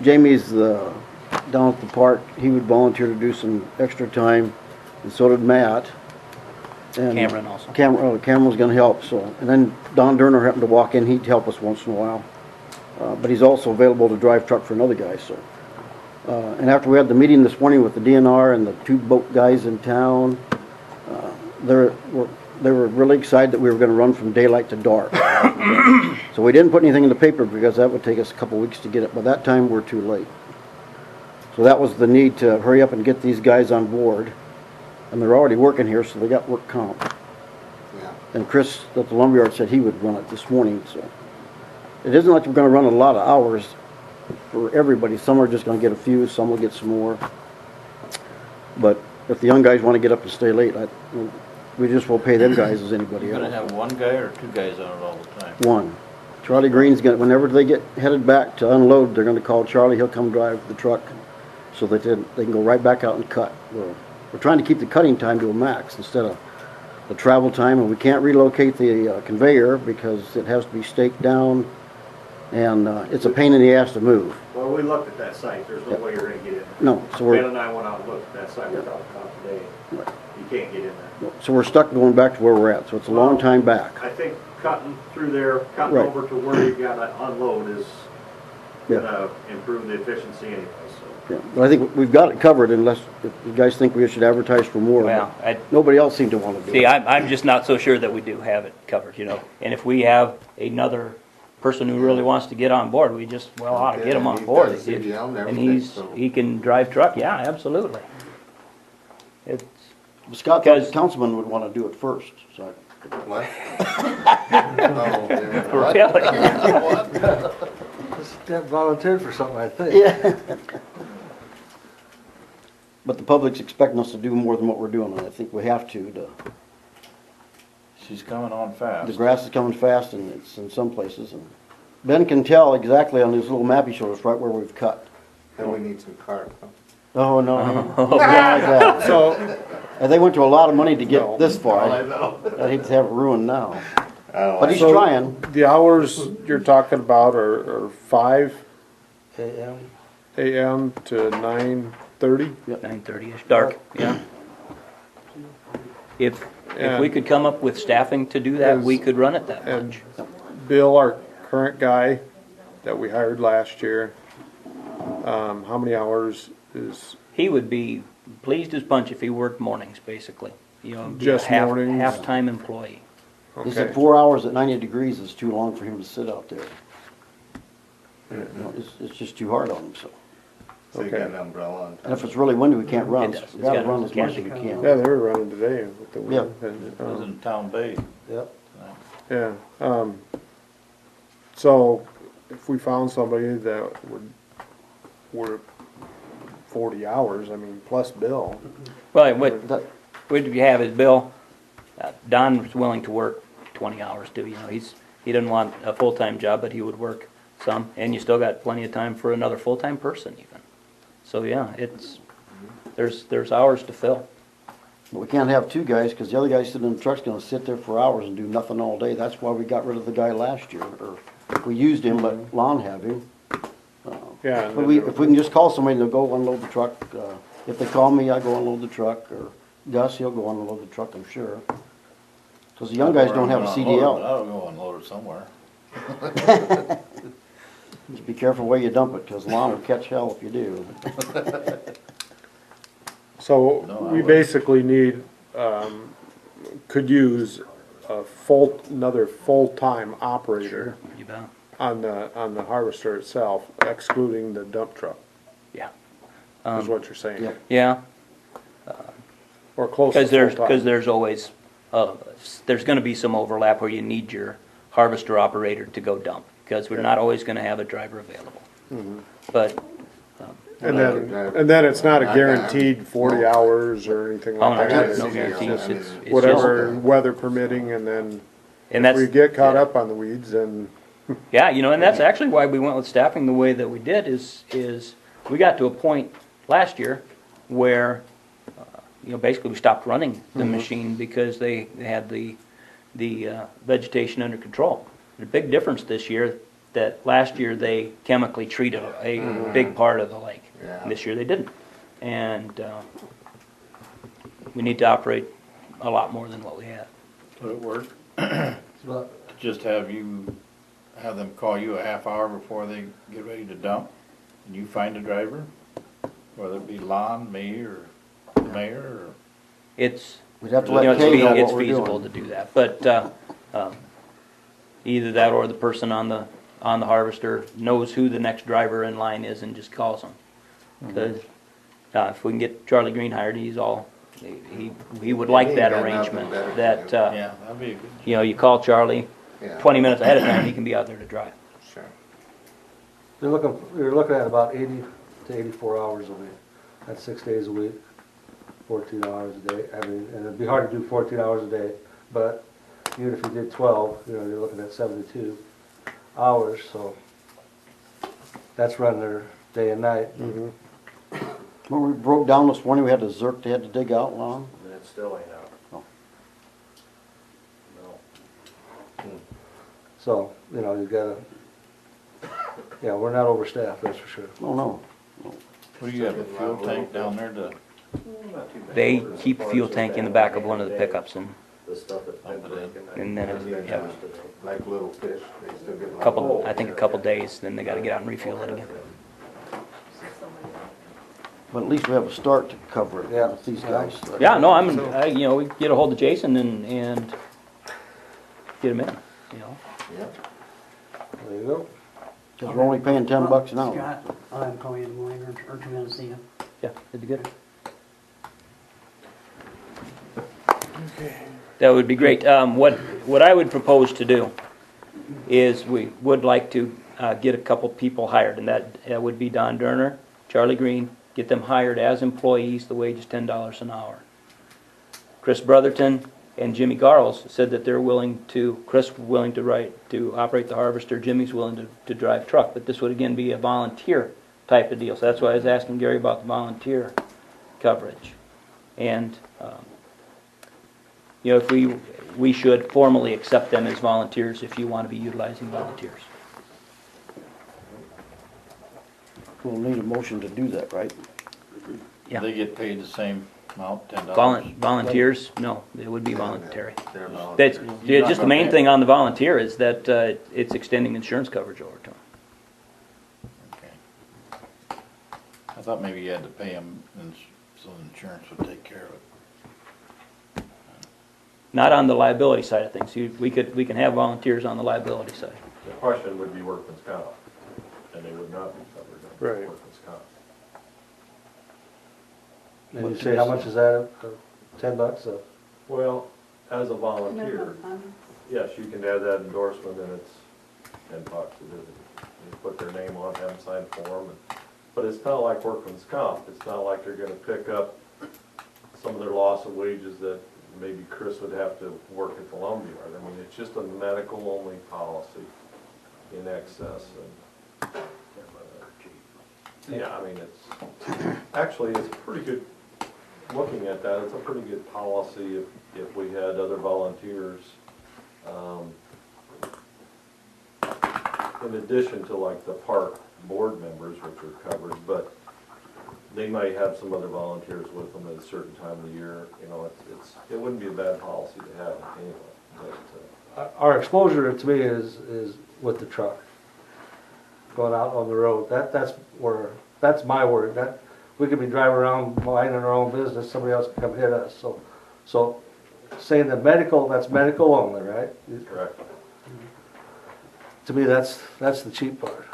Jamie's down at the park, he would volunteer to do some extra time, and so did Matt. And Cameron also. Cameron was gonna help, so, and then Don Durner happened to walk in, he'd help us once in a while. But he's also available to drive truck for another guy, so. And after we had the meeting this morning with the DNR and the 2 boat guys in town, they were really excited that we were gonna run from daylight to dark. So we didn't put anything in the paper because that would take us a couple weeks to get it. By that time, we're too late. So that was the need to hurry up and get these guys on board. And they're already working here, so they got work comp. Yeah. And Chris at the lumberyard said he would run it this morning, so. It isn't like we're gonna run a lot of hours for everybody. Some are just gonna get a few, some will get some more. But if the young guys wanna get up and stay late, we just will pay them guys as anybody You're gonna else. have one guy or 2 guys on it all the time? One. Charlie Green's gonna, whenever they get headed back to unload, they're gonna call Charlie, he'll come drive the truck, so that they can go right back out and cut. We're trying to keep the cutting time to a max instead of the travel time, and we can't relocate the conveyor because it has to be staked down, and it's a pain in the ass to move. Well, we looked at that site, there's no way you're gonna get in there. No, so Ben we're, and I went out and looked at that site we talked about today. You can't get in there. so we're stuck going back to where we're at, so it's a long time back. I think cutting through there, cutting Right. over to where you've got to unload is Yeah. gonna improve the efficiency anyway, so. Yeah, but I think we've got it covered unless if you guys think we should advertise for more. Well, but nobody else seemed to want to do See, it. I'm just not so sure that we do have it covered, you know. And if we have another person who really wants to get on board, we just, well, ought to get him on He's board. got a CDL and And everything, so- he can drive truck, yeah, absolutely. It's, Scott thought the because- councilman would want to do it first, so. What? Oh, dear. What? really, Just got volunteered for something, I think. Yeah. But the public's expecting us to do more than what we're doing, and I think we have to. She's coming on fast. The grass is coming fast, and it's in some places, and Ben can tell exactly on his little map he showed us right where we've cut. Then we need some cars. huh? Oh, no, not like that. So, And they went to a lot of money to get No. this far. I know. I'd hate to have it ruined now. I don't But like he's So- trying. the hours you're talking about are 5 AM. AM to 9:30? 9:30-ish, dark, yeah. If we And- could come up with staffing to do that, we could run it that And much. Bill, our current guy that we hired last year, how many hours is, He would be pleased as punch if he worked mornings, basically. You know, be a Just mornings? half-time employee. He said okay, 4 hours at 90 degrees is too long for him to sit out there. You know, it's just too hard on him, so. So you got an umbrella on top. And if it's really windy, we can't run. It does. We gotta It's run gotta- as much as can't we be. can. yeah, they were running today with the wind. Yeah. and, It was in Town Bay. Yep. Yeah, so if we found somebody that would work 40 hours, I mean, plus Bill, Well, what That- you have is Bill, Don was willing to work 20 hours too, you know, he doesn't want a full-time job, but he would work some, and you still got plenty of time for another full-time person even. So, yeah, there's hours to fill. But we can't have two guys, because the other guy sitting in the truck's gonna sit there for hours and do nothing all day. That's why we got rid of the guy last year, or we used him, let Lon have him. yeah. and But then if we can just call somebody, they'll go unload the truck. If they call me, I go unload the truck, or Gus, he'll go unload the truck, I'm sure. Because the young guys don't have a CDL. I'll go unload it somewhere. Just be careful where you dump it, because Lon will catch hell if you do. So No, I we wouldn't. basically need, could use another full-time operator You bet. on the harvester itself, excluding the dump truck, Yeah. is what you're saying. Yep. Yeah, Or close to because full-time. there's always, there's gonna be some overlap where you need your harvester operator to go dump, because we're not always gonna have a driver available. But, And then it's not a guaranteed 40 hours or anything oh, like no, that. there's no It's guarantees, just it's whatever weather permitting, and then and if that's. we get caught up on the weeds, then, Yeah, you know, and that's actually why we went with staffing the way that we did is we got to a point last year where, you know, basically we stopped running the machine because they had the vegetation under control. The big difference this year, that last year they chemically treated a big part of the lake. Yeah. This year they didn't. And we need to operate a lot more than what we had. Would it work? But Just have them call you a half hour before they get ready to dump, and you find a driver? Whether it be Lon, me, or the mayor, or? It's, We'd have to you know, let Kay know it's what we're feasible to doing. do that, but, either that or the person on the harvester knows who the next driver in line is and just calls them. Because, if we can get Charlie Green hired, he would like He that ain't got nothing arrangement, better to that, do. Yeah, that'd be a good. you know, you call Charlie Yeah. 20 minutes ahead of time, he can be out there to drive. Sure. you're looking at about 80 to 84 hours a week. That's 6 days a week, 14 hours a day. I mean, and it'd be hard to do 14 hours a day, but even if you did 12, you know, you're looking at 72 hours, so that's running their day and night. When we broke down this morning, we had the Zerk they had to dig out, Lon. And it still ain't out. Oh. No. So, you know, you gotta, yeah, we're not overstaffed, that's for sure. Oh, no. What do you have, a fuel tank down there to, Not too bad. They As keep a far fuel as tank in the that back of one of the day, pickups and The stuff that's been breaking. And then it- They're yeah. Like little fish, they still get. a couple, I think a couple days, then they gotta get out and refuel it again. But at least we have a start to cover it Yeah. with these guys. Yeah, no, you know, we get a hold of Jason and get him in, you know. There you go. Cause we're only paying $10 an hour. Scott, I'll have him call you in the morning or come in and see you. Yeah, it'd be good. That would be great. What I would propose to do is we would like to get a couple people hired, and that would be Don Durner, Charlie Green, get them hired as employees, the wage is $10 an hour. Chris Brotherton and Jimmy Garles said that they're willing to, Chris willing to operate the harvester, Jimmy's willing to drive truck, but this would again be a volunteer type of deal. So that's why I was asking Gary about the volunteer coverage. And, you know, if we should formally accept them as volunteers if you want to be utilizing volunteers. We'll need a motion to do that, right? Yeah. they get paid the same amount, $10? Volunteers, no, it would be voluntary. They're That's, volunteers. yeah, just the main thing on the volunteer is that it's extending insurance coverage over to them. Okay. I thought maybe you had to pay them, and so the insurance would take care of it. Not on the liability side of things. We can have volunteers on the liability side. The question would be workman's comp, and they would not be covered under Right. workman's comp. And you say, how much is that, $10? Well, as a volunteer, Minimum fund. yes, you can add that endorsement and it's $10 to do it. You put their name on, have them sign a form, but it's not like workman's comp. It's not like they're gonna pick up some of their loss of wages that maybe Chris would have to work at the lumberyard. I mean, it's just a medical-only policy in excess and, yeah, I mean, actually, it's pretty good, looking at that, it's a pretty good policy if we had other volunteers, in addition to like the park board members, which are covered, but they might have some other volunteers with them at a certain time of the year, you know, it wouldn't be a bad policy to have anyway, but, Our exposure to me is with the truck. Going out on the road, that's my word, that, we could be driving around minding our own business, somebody else can come hit us, so saying the medical, that's medical only, right? correct. To me, that's the cheap part.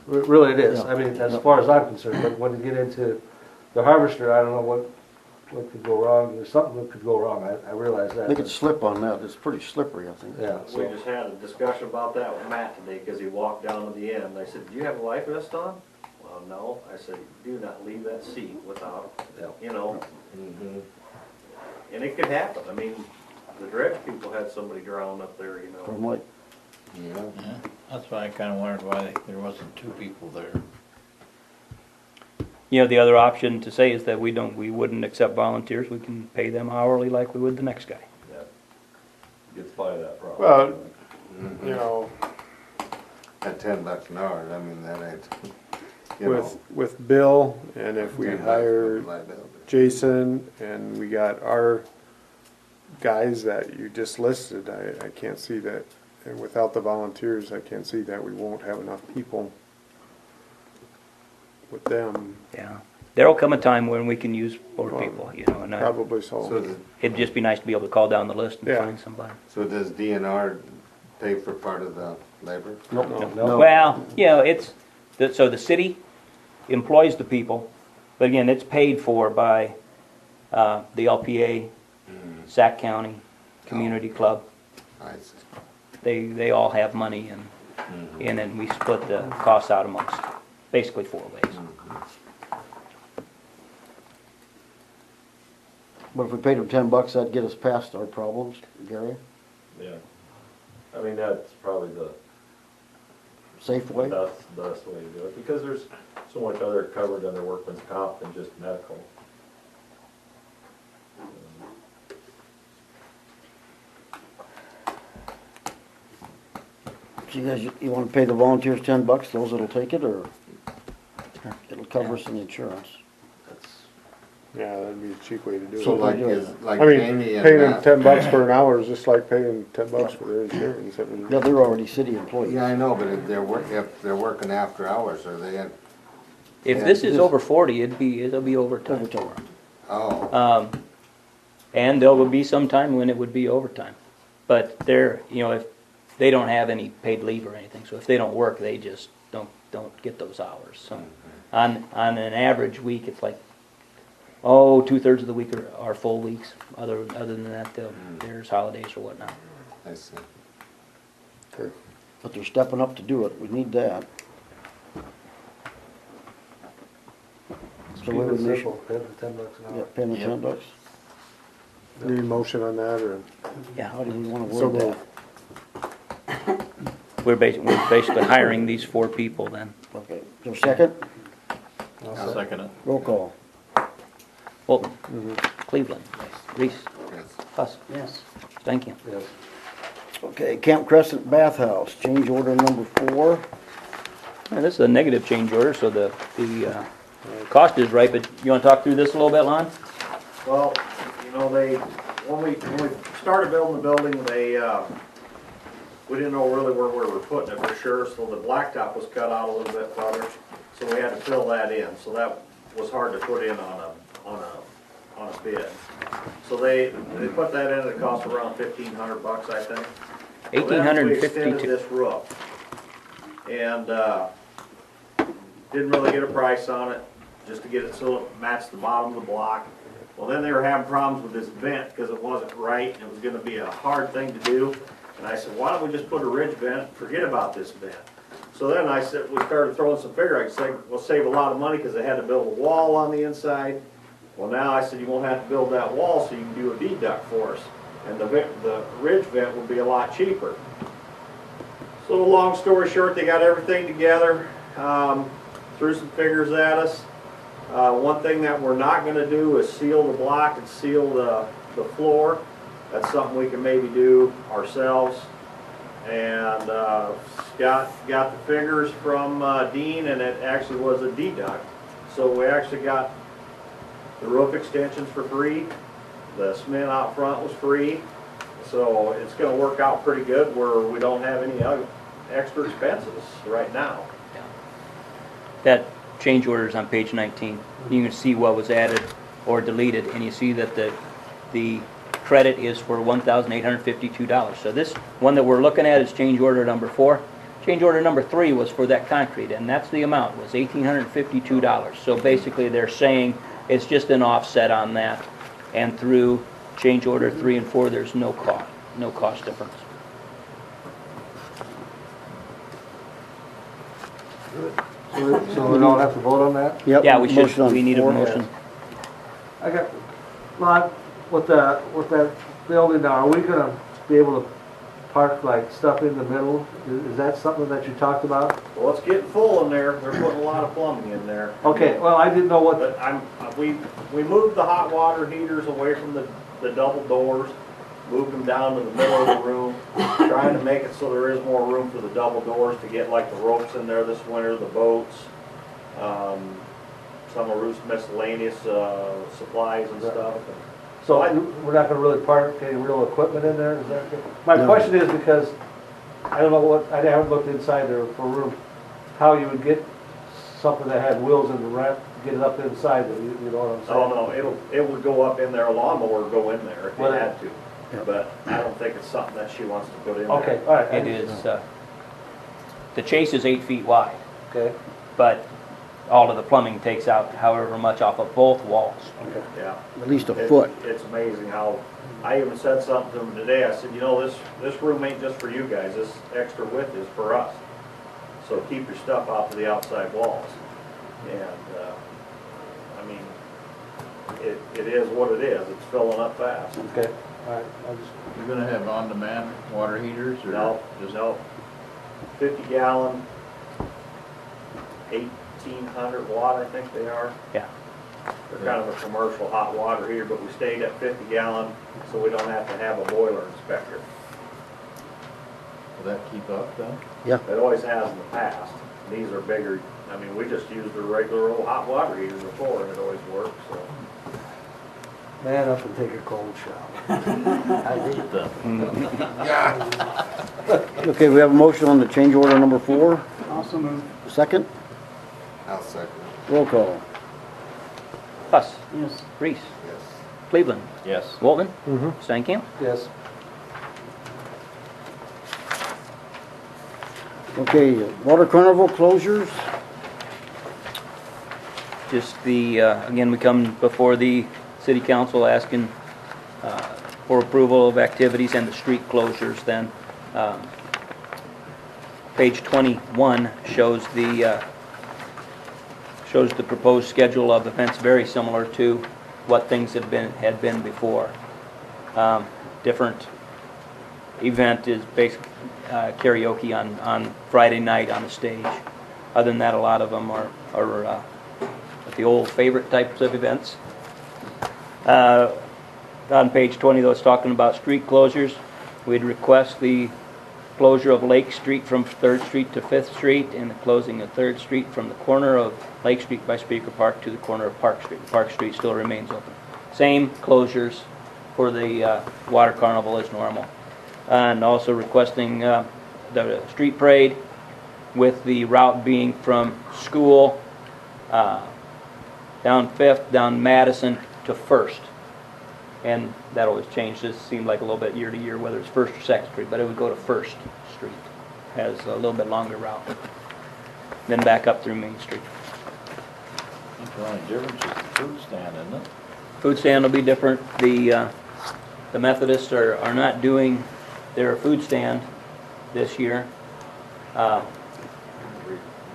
Really it is, I mean, as far as I'm concerned, but when you get into the harvester, I don't know what could go wrong, there's something that could go wrong, I realize that. They could slip on that, it's pretty slippery, I think. Yeah, We so, just had a discussion about that with Matt today, cause he walked down to the end, I said, do you have a life vest on? Well, no, I said, do not leave that seat without, yeah. you know, and it could happen, I mean, the dredge people had somebody drown up there, you know. From like, Yeah. Yeah, that's why I kinda wondered why there wasn't two people there. You know, the other option to say is that we wouldn't accept volunteers. We can pay them hourly like we would the next guy. Yeah. Gets by that problem. Well, you know, At $10 an hour, I mean, that ain't, you know. with Bill, and if we 10 bucks hire for liability. Jason, and we got our guys that you just listed, I can't see that, and without the volunteers, I can't see that we won't have enough people with them, Yeah. There'll come a time when we can use more people, you know, and probably So, so. it'd just be nice to be able to call down the list and Yeah. find somebody. so does DNR pay for part of the labor? No. Well, you know, so the city employs the people, but again, it's paid for by the LPA, Sac County, Community Club. I see. They all have money and then we split the costs out amongst basically 4 ways. but if we paid them $10, that'd get us past our problems, Gary? Yeah. I mean, that's probably the Safeway? That's the best way to do it, because there's so much other covered under workman's comp than just medical. So you guys, you wanna pay the volunteers $10, those that'll take it, or it'll cover us in insurance? That's, Yeah, that'd be a cheap way to do So it. like is, like I mean, Jamie and paying them Matt. $10 for an hour is just like paying $10 for their insurance. I mean, Yeah, they're already city employees. Yeah, I know, but if they're working after hours, are they in, If Yeah, this is this- over 40, it'll be overtime. Overtime. oh, And there will be some time when it would be overtime. But they're, if they don't have any paid leave or anything, so if they don't work, they just don't get those hours. So on an average week, it's like, 2/3 of the week are full weeks. Other than that, there's holidays or whatnot. I see. But they're stepping up to do it, we need that. So Keep we it would make, simple, pay them $10 an yeah, hour. pay them Yep. $10. need a motion on that, or? Yeah, How do we wanna So word that? moved. we're basically hiring these 4 people then. Okay, is there a second? I'll second it. Roll call. Bolton, Cleveland, Reese, Yes. Huss, Yes. thank you. Yes. Okay, Camp Crescent Bathhouse, change order number 4. And this is a negative change order, so the cost is right, but you wanna talk through this a little bit, Lon? Well, when we started building the building, we didn't know really where we were putting it for sure, so the blacktop was cut out a little bit farther, so we had to fill that in, so that was hard to put in on a bid. So they put that in, it cost around $1,500, I think. So then we extended $1,852. this roof, and, didn't really get a price on it, just to get it so it matched the bottom of the block. Well, then they were having problems with this vent, because it wasn't right, and it was gonna be a hard thing to do. And I said, why don't we just put a ridge vent, forget about this vent. So then I said, we started throwing some figure, I said, we'll save a lot of money, because they had to build a wall on the inside. Well, now I said, you won't have to build that wall, so you can do a deduct for us. And the ridge vent will be a lot cheaper. So long story short, they got everything together, threw some figures at us. One thing that we're not gonna do is seal the block and seal the floor. That's something we can maybe do ourselves. And got the figures from Dean, and it actually was a deduct. So we actually got the roof extensions for free. The cement out front was free. So it's gonna work out pretty good where we don't have any other extra expenses right now. That change order is on page 19. You can see what was added or deleted, and you see that the credit is for $1,852. So this one that we're looking at is change order number 4. Change order number 3 was for that concrete, and that's the amount, was $1,852. So basically they're saying it's just an offset on that, and through change order 3 and 4, there's no cost difference. So we don't have to vote on that? Yep. Yeah, we motion should, on we need a 4. motion. I got, Lon, with that building now, are we gonna be able to park like stuff in the middle? Is that something that you talked about? Well, it's getting full in there. They're putting a lot of plumbing in there. Okay, well, I didn't know what, But we moved the hot water heaters away from the double doors, moved them down to the middle of the room, trying to make it so there is more room for the double doors to get like the ropes in there this winter, the boats, some of Ruth's miscellaneous, supplies and stuff. so we're not gonna really park any real equipment in there, is that? My No. question is because, I don't know what, I haven't looked inside there for room, how you would get something that had wheels in the ramp, get it up inside, you know what I'm saying? Oh, no, it would go up in there, a lawnmower would go in there if Well, it had to. Yeah. But I don't think it's something that she wants to put in there. Okay, all right. It is, the chase is 8 feet wide, Okay, but all of the plumbing takes out however much off of both walls. okay. Yeah. At least a foot. It's amazing how, I even said something to them today, I said, this room ain't just for you guys, this extra width is for us. So keep your stuff out to the outside walls. And, I mean, it is what it is, it's filling up fast. Okay, all right, I just, You're gonna have on-demand water heaters or? No, just no, 50 gallon, 1800 watt, I think they are. Yeah. They're kind of a commercial hot water heater, but we stayed at 50 gallon, so we don't have to have a boiler inspector. Will that keep up then? It always has in the past. These are bigger, I mean, we just used a regular old hot water heater before, and it always worked, so. Man up and take a cold shower. I hate them. Okay, we have a motion on the change order number 4. Also move. Second, I'll second it, roll call. Huss, Yes. Reese, yes. Cleveland, Yes. Waltman, Stankamp. Yes. Okay, water carnival closures. Just the, again, we come before the city council asking for approval of activities and the street closures then. Page 21 shows the proposed schedule of events, very similar to what things had been before. Different event is basically karaoke on Friday night on the stage. Other than that, a lot of them are the old favorite types of events. On page 20, though, it's talking about street closures. We'd request the closure of Lake Street from 3rd Street to 5th Street and the closing of 3rd Street from the corner of Lake Street by Speaker Park to the corner of Park Street. Park Street still remains open. Same closures for the water carnival as normal. And also requesting the street parade with the route being from school down 5th, down Madison to 1st. And that always changes. It seemed like a little bit year to year whether it's 1st or 2nd Street, but it would go to 1st Street. Has a little bit longer route. Then back up through Main Street. I think the only difference is the food stand, isn't it? Food stand will be different. The Methodists are not doing their food stand this year.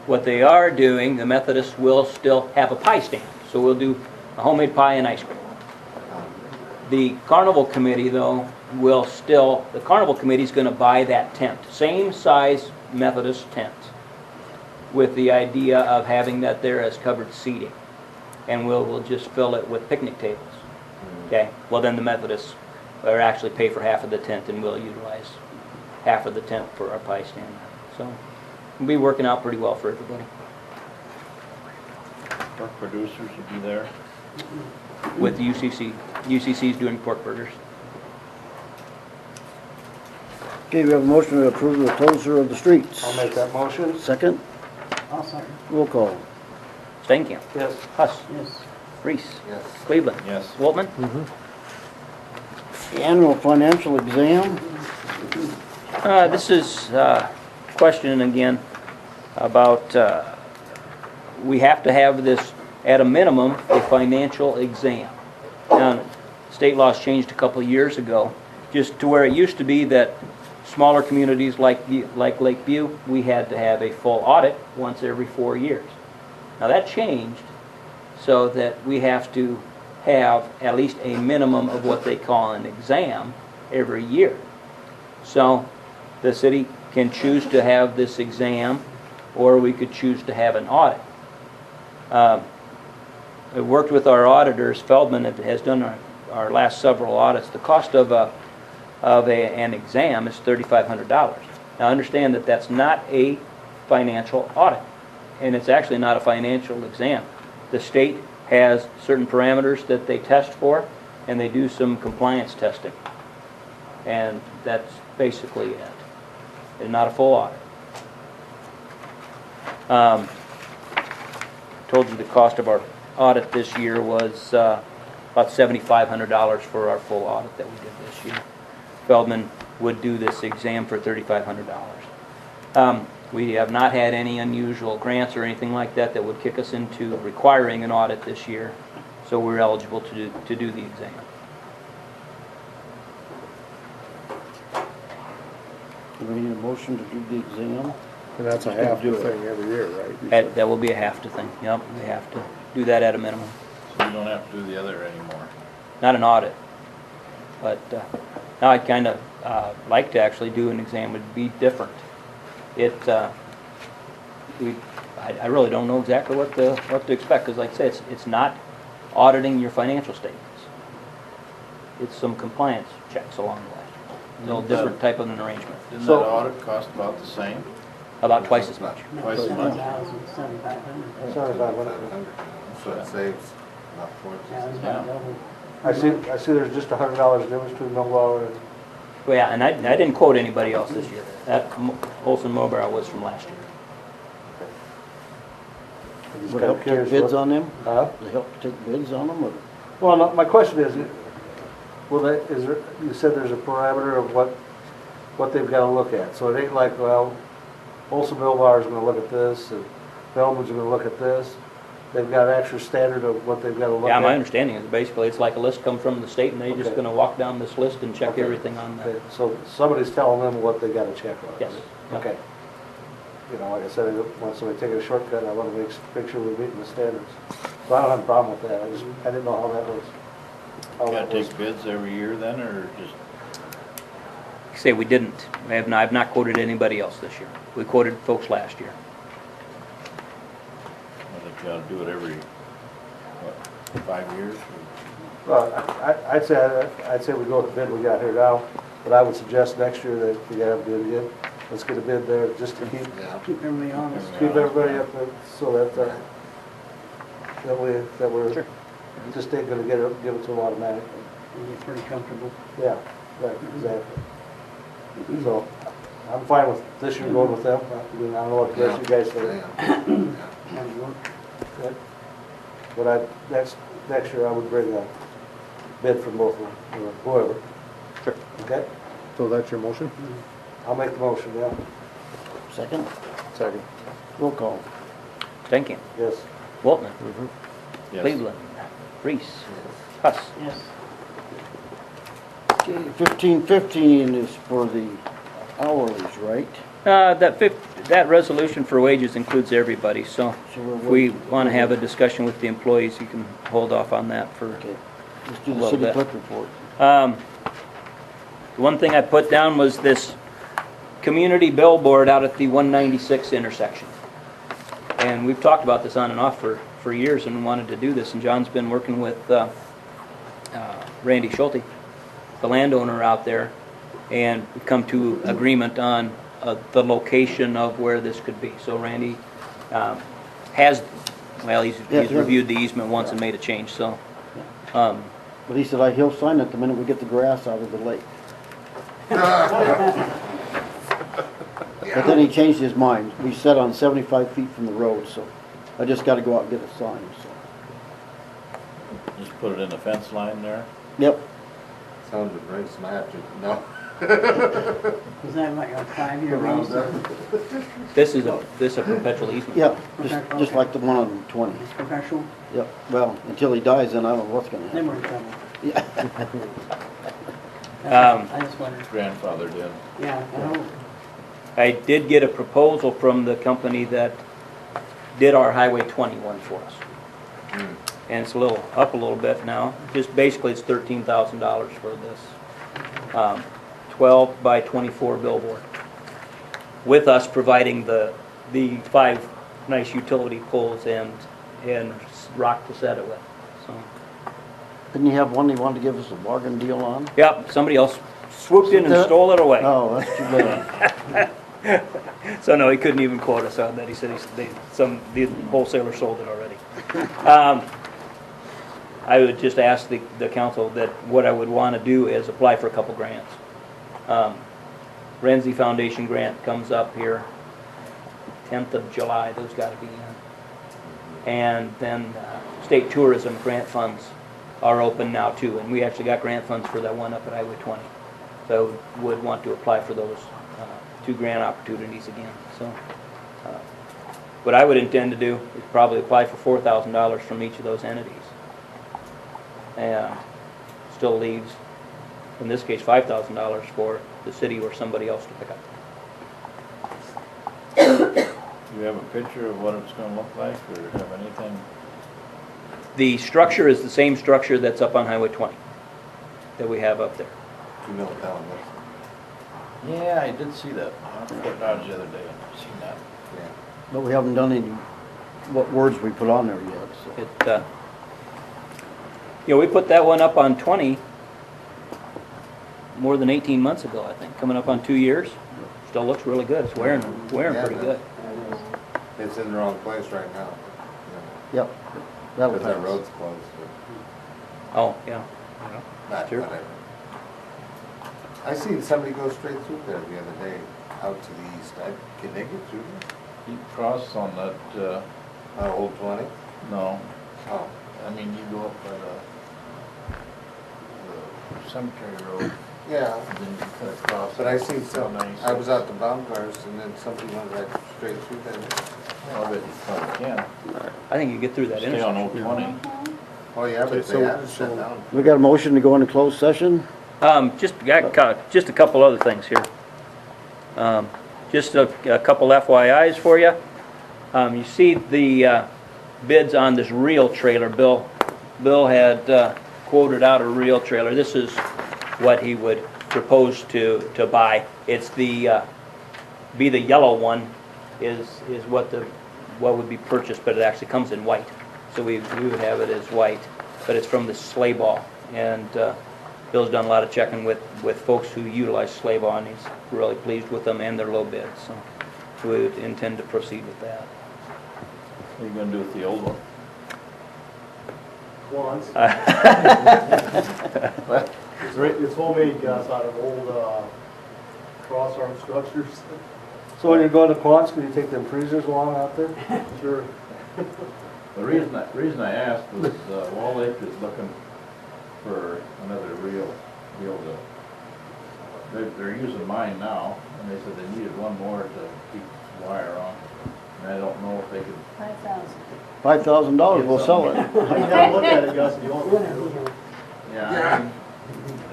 What they are doing, the Methodists will still have a pie stand. So we'll do a homemade pie and ice cream. The Carnival Committee, though, the Carnival Committee is going to buy that tent. Same size Methodist tent, with the idea of having that there as covered seating. And we'll just fill it with picnic tables. Okay? Well, then the Methodists will actually pay for half of the tent, and we'll utilize half of the tent for our pie stand. So it'll be working out pretty well for everybody. Pork producers will be there. With the UCC. UCC's doing pork burgers. Okay, we have a motion to approve the closure of the streets. I'll make that motion. Second, I'll second. roll call. Stankamp. Yes. Huss. Yes. Reese. Yes. Cleveland. Yes. Waltman. The annual financial exam. This is question again about we have to have this at a minimum a financial exam. Now, state laws changed a couple of years ago, just to where it used to be that smaller communities like Lakeview, we had to have a full audit once every 4 years. Now that changed so that we have to have at least a minimum of what they call an exam every year. So the city can choose to have this exam, or we could choose to have an audit. I worked with our auditors. Feldman has done our last several audits. The cost of an exam is $3,500. Now understand that that's not a financial audit, and it's actually not a financial exam. The state has certain parameters that they test for, and they do some compliance testing. And that's basically it. It's not a full audit. Told you the cost of our audit this year was about $7,500 for our full audit that we did this year. Feldman would do this exam for $3,500. We have not had any unusual grants or anything like that that would kick us into requiring an audit this year, so we're eligible to do the exam. Do we need a motion to do the exam? And that's a half the thing every year, right? That will be a half to thing. Yep, we have to do that at a minimum. So you don't have to do the other anymore. Not an audit, but now I'd kind of like to actually do an exam. Would be different. I really don't know exactly what to expect, because like I said, it's not auditing your financial statements. It's some compliance checks along the way. A little different type of an arrangement, Didn't that So- audit cost about the same? about twice as much. Twice as much? 7,500. 7,500. So it saves about Yeah, it's 40. about double. I see there's just $100 difference between Millwall and, Well, yeah, and I didn't quote anybody else this year. That Olson Mobile was from last year. I'm just Would kinda help take curious bids what- on them? Huh? Would it help to take bids on them, or? Well, no, my question is, you said there's a parameter of what they've gotta look at, so it ain't like, well, Olson Millbar's gonna look at this, and Feldman's gonna look at this, they've got an extra standard of what they've gotta look at? Yeah, my understanding is basically it's like a list come from the state, and they're just Okay. gonna walk down this list and check Okay. everything on that. Okay, so somebody's telling them what they gotta check on? Yes. Okay. You know, like I said, I don't want somebody taking a shortcut, I wanna make sure we're meeting the standards. So I don't have a problem with that, I didn't know how that was. how Gotta that was. take bids every year then, or just, Like I say, we didn't. I've not quoted anybody else this year. We quoted folks last year. I think you gotta do it every, what, 5 years? Well, I'd say we go with the bid we got here now, but I would suggest next year that we gotta have a bid again. Let's get a bid there, just to keep Yeah. Keep everybody honest. everybody up there, so that, that we're, Sure. just ain't gonna give it to them automatically. You get pretty comfortable. Yeah, right, exactly. So, I'm fine with this year going with them. I mean, I don't know what the rest of you guys think. Yeah. Hard work. Okay. But next year I would bring a bid from both of them, or whoever. Sure. Okay? So that's your motion? I'll make the motion, yeah. Second? Second. Roll call. Stankin, Yes. Waltman, Yes. Cleveland, Reese, Huss. Yes. Okay, 1515 is for the hourlies, right? That resolution for wages includes everybody, so So we're if we waiting. want to have a discussion with the employees, you can hold off on that for. Okay, let's do A the little city bit. clerk report. The one thing I put down was this community billboard out at the 196 intersection. And we've talked about this on and off for years and wanted to do this, and John's been working with Randy Schulte, the landowner out there, and we've come to agreement on the location of where this could be. So Randy he's Yeah, reviewed the easement once and made a change, so. But he said he'll sign it the minute we get the grass out of the lake. But then he changed his mind. We set on 75 feet from the road, so I just gotta go out and get a sign, so. Just put it in the fence line there? Yep, Sounds very snatchy. No. Is that like a 5-year lease? This is a perpetual easement. yeah, just like the one on 20. It's professional? Yep, well, until he dies, then I don't know what's gonna Then happen. we're in trouble. Yeah, I just wondered. Grandfather did. Yeah, I hope. I did get a proposal from the company that did our Highway 21 for us. And it's up a little bit now. Just basically it's $13,000 for this 12 by 24 billboard. With us providing the 5 nice utility poles and rock to set it with, so. didn't you have one he wanted to give us a bargain deal on? Yep, somebody else swooped in and stole it away. Oh, that's too bad. So no, he couldn't even quote us on that. He said the wholesaler sold it already. I would just ask the council that what I would want to do is apply for a couple grants. Renzi Foundation grant comes up here, 10th of July, those got to be in. And then state tourism grant funds are open now too, and we actually got grant funds for that one up at Highway 20. So would want to apply for those 2 grant opportunities again. So what I would intend to do is probably apply for $4,000 from each of those entities. And still leaves, in this case, $5,000 for the city or somebody else to pick up. Do you have a picture of what it's gonna look like, or have anything? The structure is the same structure that's up on Highway 20 that we have up there. You know what that one looks like. Yeah, I did see that. I went to Fort Dodge the other day and seen that. Yeah. But we haven't done any, what words we put on there yet, so. It, you know, we put that one up on 20 more than 18 months ago, I think, coming up on 2 years. Still looks really good. It's wearing Yeah, pretty good. It's in the wrong place right now. Yep. That'll Because that pass. road's closed. Oh, yeah. But Sure. whatever. I seen somebody go straight through there the other day, out to the east. Can they get through there? You cross on that, Old 20? no, Oh, I mean, you go up by the cemetery road, yeah. and then you cut across. But I seen It's some, on I was 96. out the Baumgars and then somebody went right straight through there. Well, I bet you probably can. I think you get through that Stay on intersection. Old 20. Oh, yeah, but So- they had it shut down. We got a motion to go into closed session? Just a couple other things here. Just a couple FYIs for you. You see the bids on this reel trailer. Bill had quoted out a reel trailer. This is what he would propose to buy. It's the yellow one is what would be purchased, but it actually comes in white. So we would have it as white, but it's from the sleigh ball. And Bill's done a lot of checking with folks who utilize sleigh ball, and he's really pleased with them and their low bids. So we would intend to proceed with that. What are you gonna do with the old one? Once. It's homemade, Gus, out of old, cross-arm structures. So when you're going to Quants, can you take them freezers along out there? Sure. The reason I asked was, Wall Lake is looking for another reel to, they're using mine now, and they said they needed one more to keep the wire on. And I don't know if they could, 5,000. $5,000, we'll sell it. You gotta look at it, Gus, if you want to. yeah,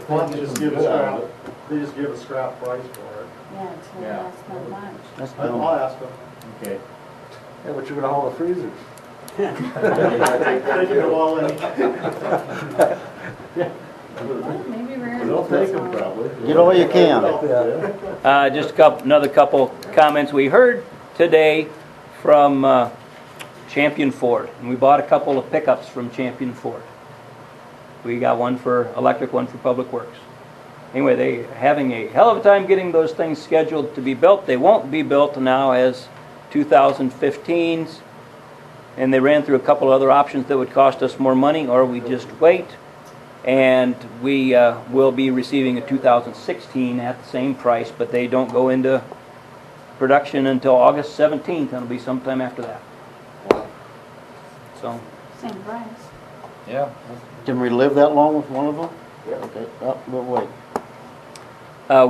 They just give a scrap, they just give a scrap price for it. Yeah, it's gonna Yeah. last not much. That's I'll done. ask them. okay. Yeah, but you're gonna haul the freezers. Take it to Wall Lake. Well, maybe rare. They'll take them probably. Get all you can. Yeah. Just another couple comments. We heard today from Champion Ford, and we bought a couple of pickups from Champion Ford. We got one for electric, one for public works. Anyway, they having a hell of a time getting those things scheduled to be built. They won't be built now as 2015s, and they ran through a couple other options that would cost us more money, or we just wait. And we will be receiving a 2016 at the same price, but they don't go into production until August 17th, and it'll be sometime after that. Wow. So, Same price. Yeah. Can we live that long with one of them? Yeah. Okay, we'll wait.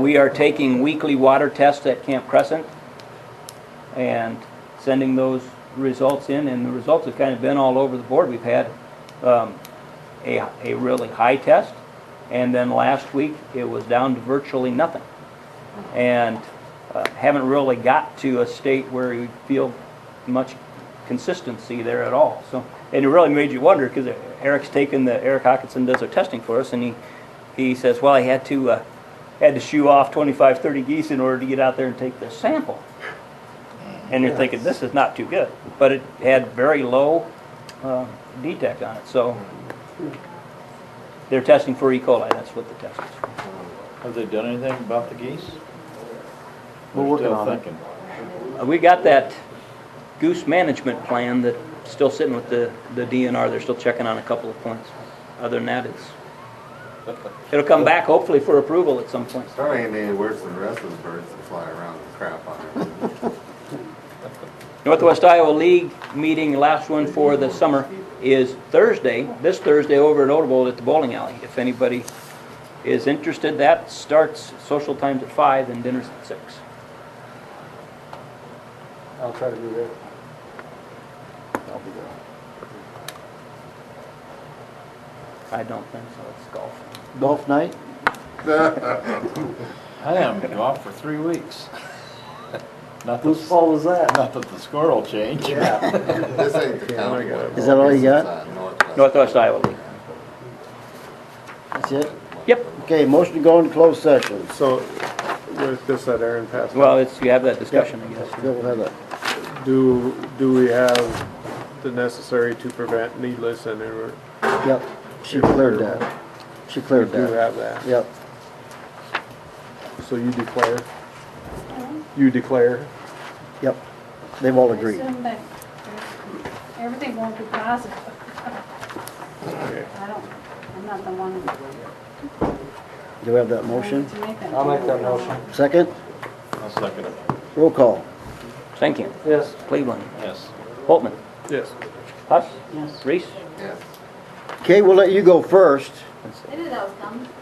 we are taking weekly water tests at Camp Crescent and sending those results in, and the results have kind of been all over the board. We've had a really high test, and then last week it was down to virtually nothing. And haven't really got to a state where we feel much consistency there at all. So, and it really made you wonder, because Eric Hawkinson does our testing for us, and he says, well, I had to shoo off 25, 30 geese in order to get out there and take this sample. And you're thinking, this is not too good. But it had very low detect on it. So they're testing for E. coli. That's what the test is for. Have they done anything about the geese? We're They're working still on it. thinking. We got that goose management plan that's still sitting with the DNR. They're still checking on a couple of points. Other than that, it'll come back hopefully for approval at some point. Probably ain't any worse than the rest of the birds that fly around and crap on it. Northwest Iowa League meeting, last one for the summer, is this Thursday over at Odebolt at the bowling alley. If anybody is interested, that starts social times at 5 and dinner's at 6. I'll try to do that. I'll be there. I don't think so. It's golf. Golf night? I am off for 3 weeks. Not Whose that, fault was that? not that the score will change. Yeah, this ain't the county one. Is that all you got? It's, Northwest. Northwest Iowa League. That's it? Yep. Okay, motion to go into closed session. So, with this that Aaron passed. Well, you have that discussion, I guess. Yeah, we'll have that. Do we have the necessary to prevent needless and irre- Yep, she cleared that. She cleared do that. have that? Yep, So you declare? You declare? yep. They've all I agreed. assume that everything won't be positive. Okay. I'm not the one Do we have that motion? to make that. I'll make that motion. Second? I'll second it. Roll call. Stankin. Yes. Cleveland. Yes. Holtman. Yes. Huss. Yes. Reese. Yes. Okay, we'll let you go first. I knew that was coming.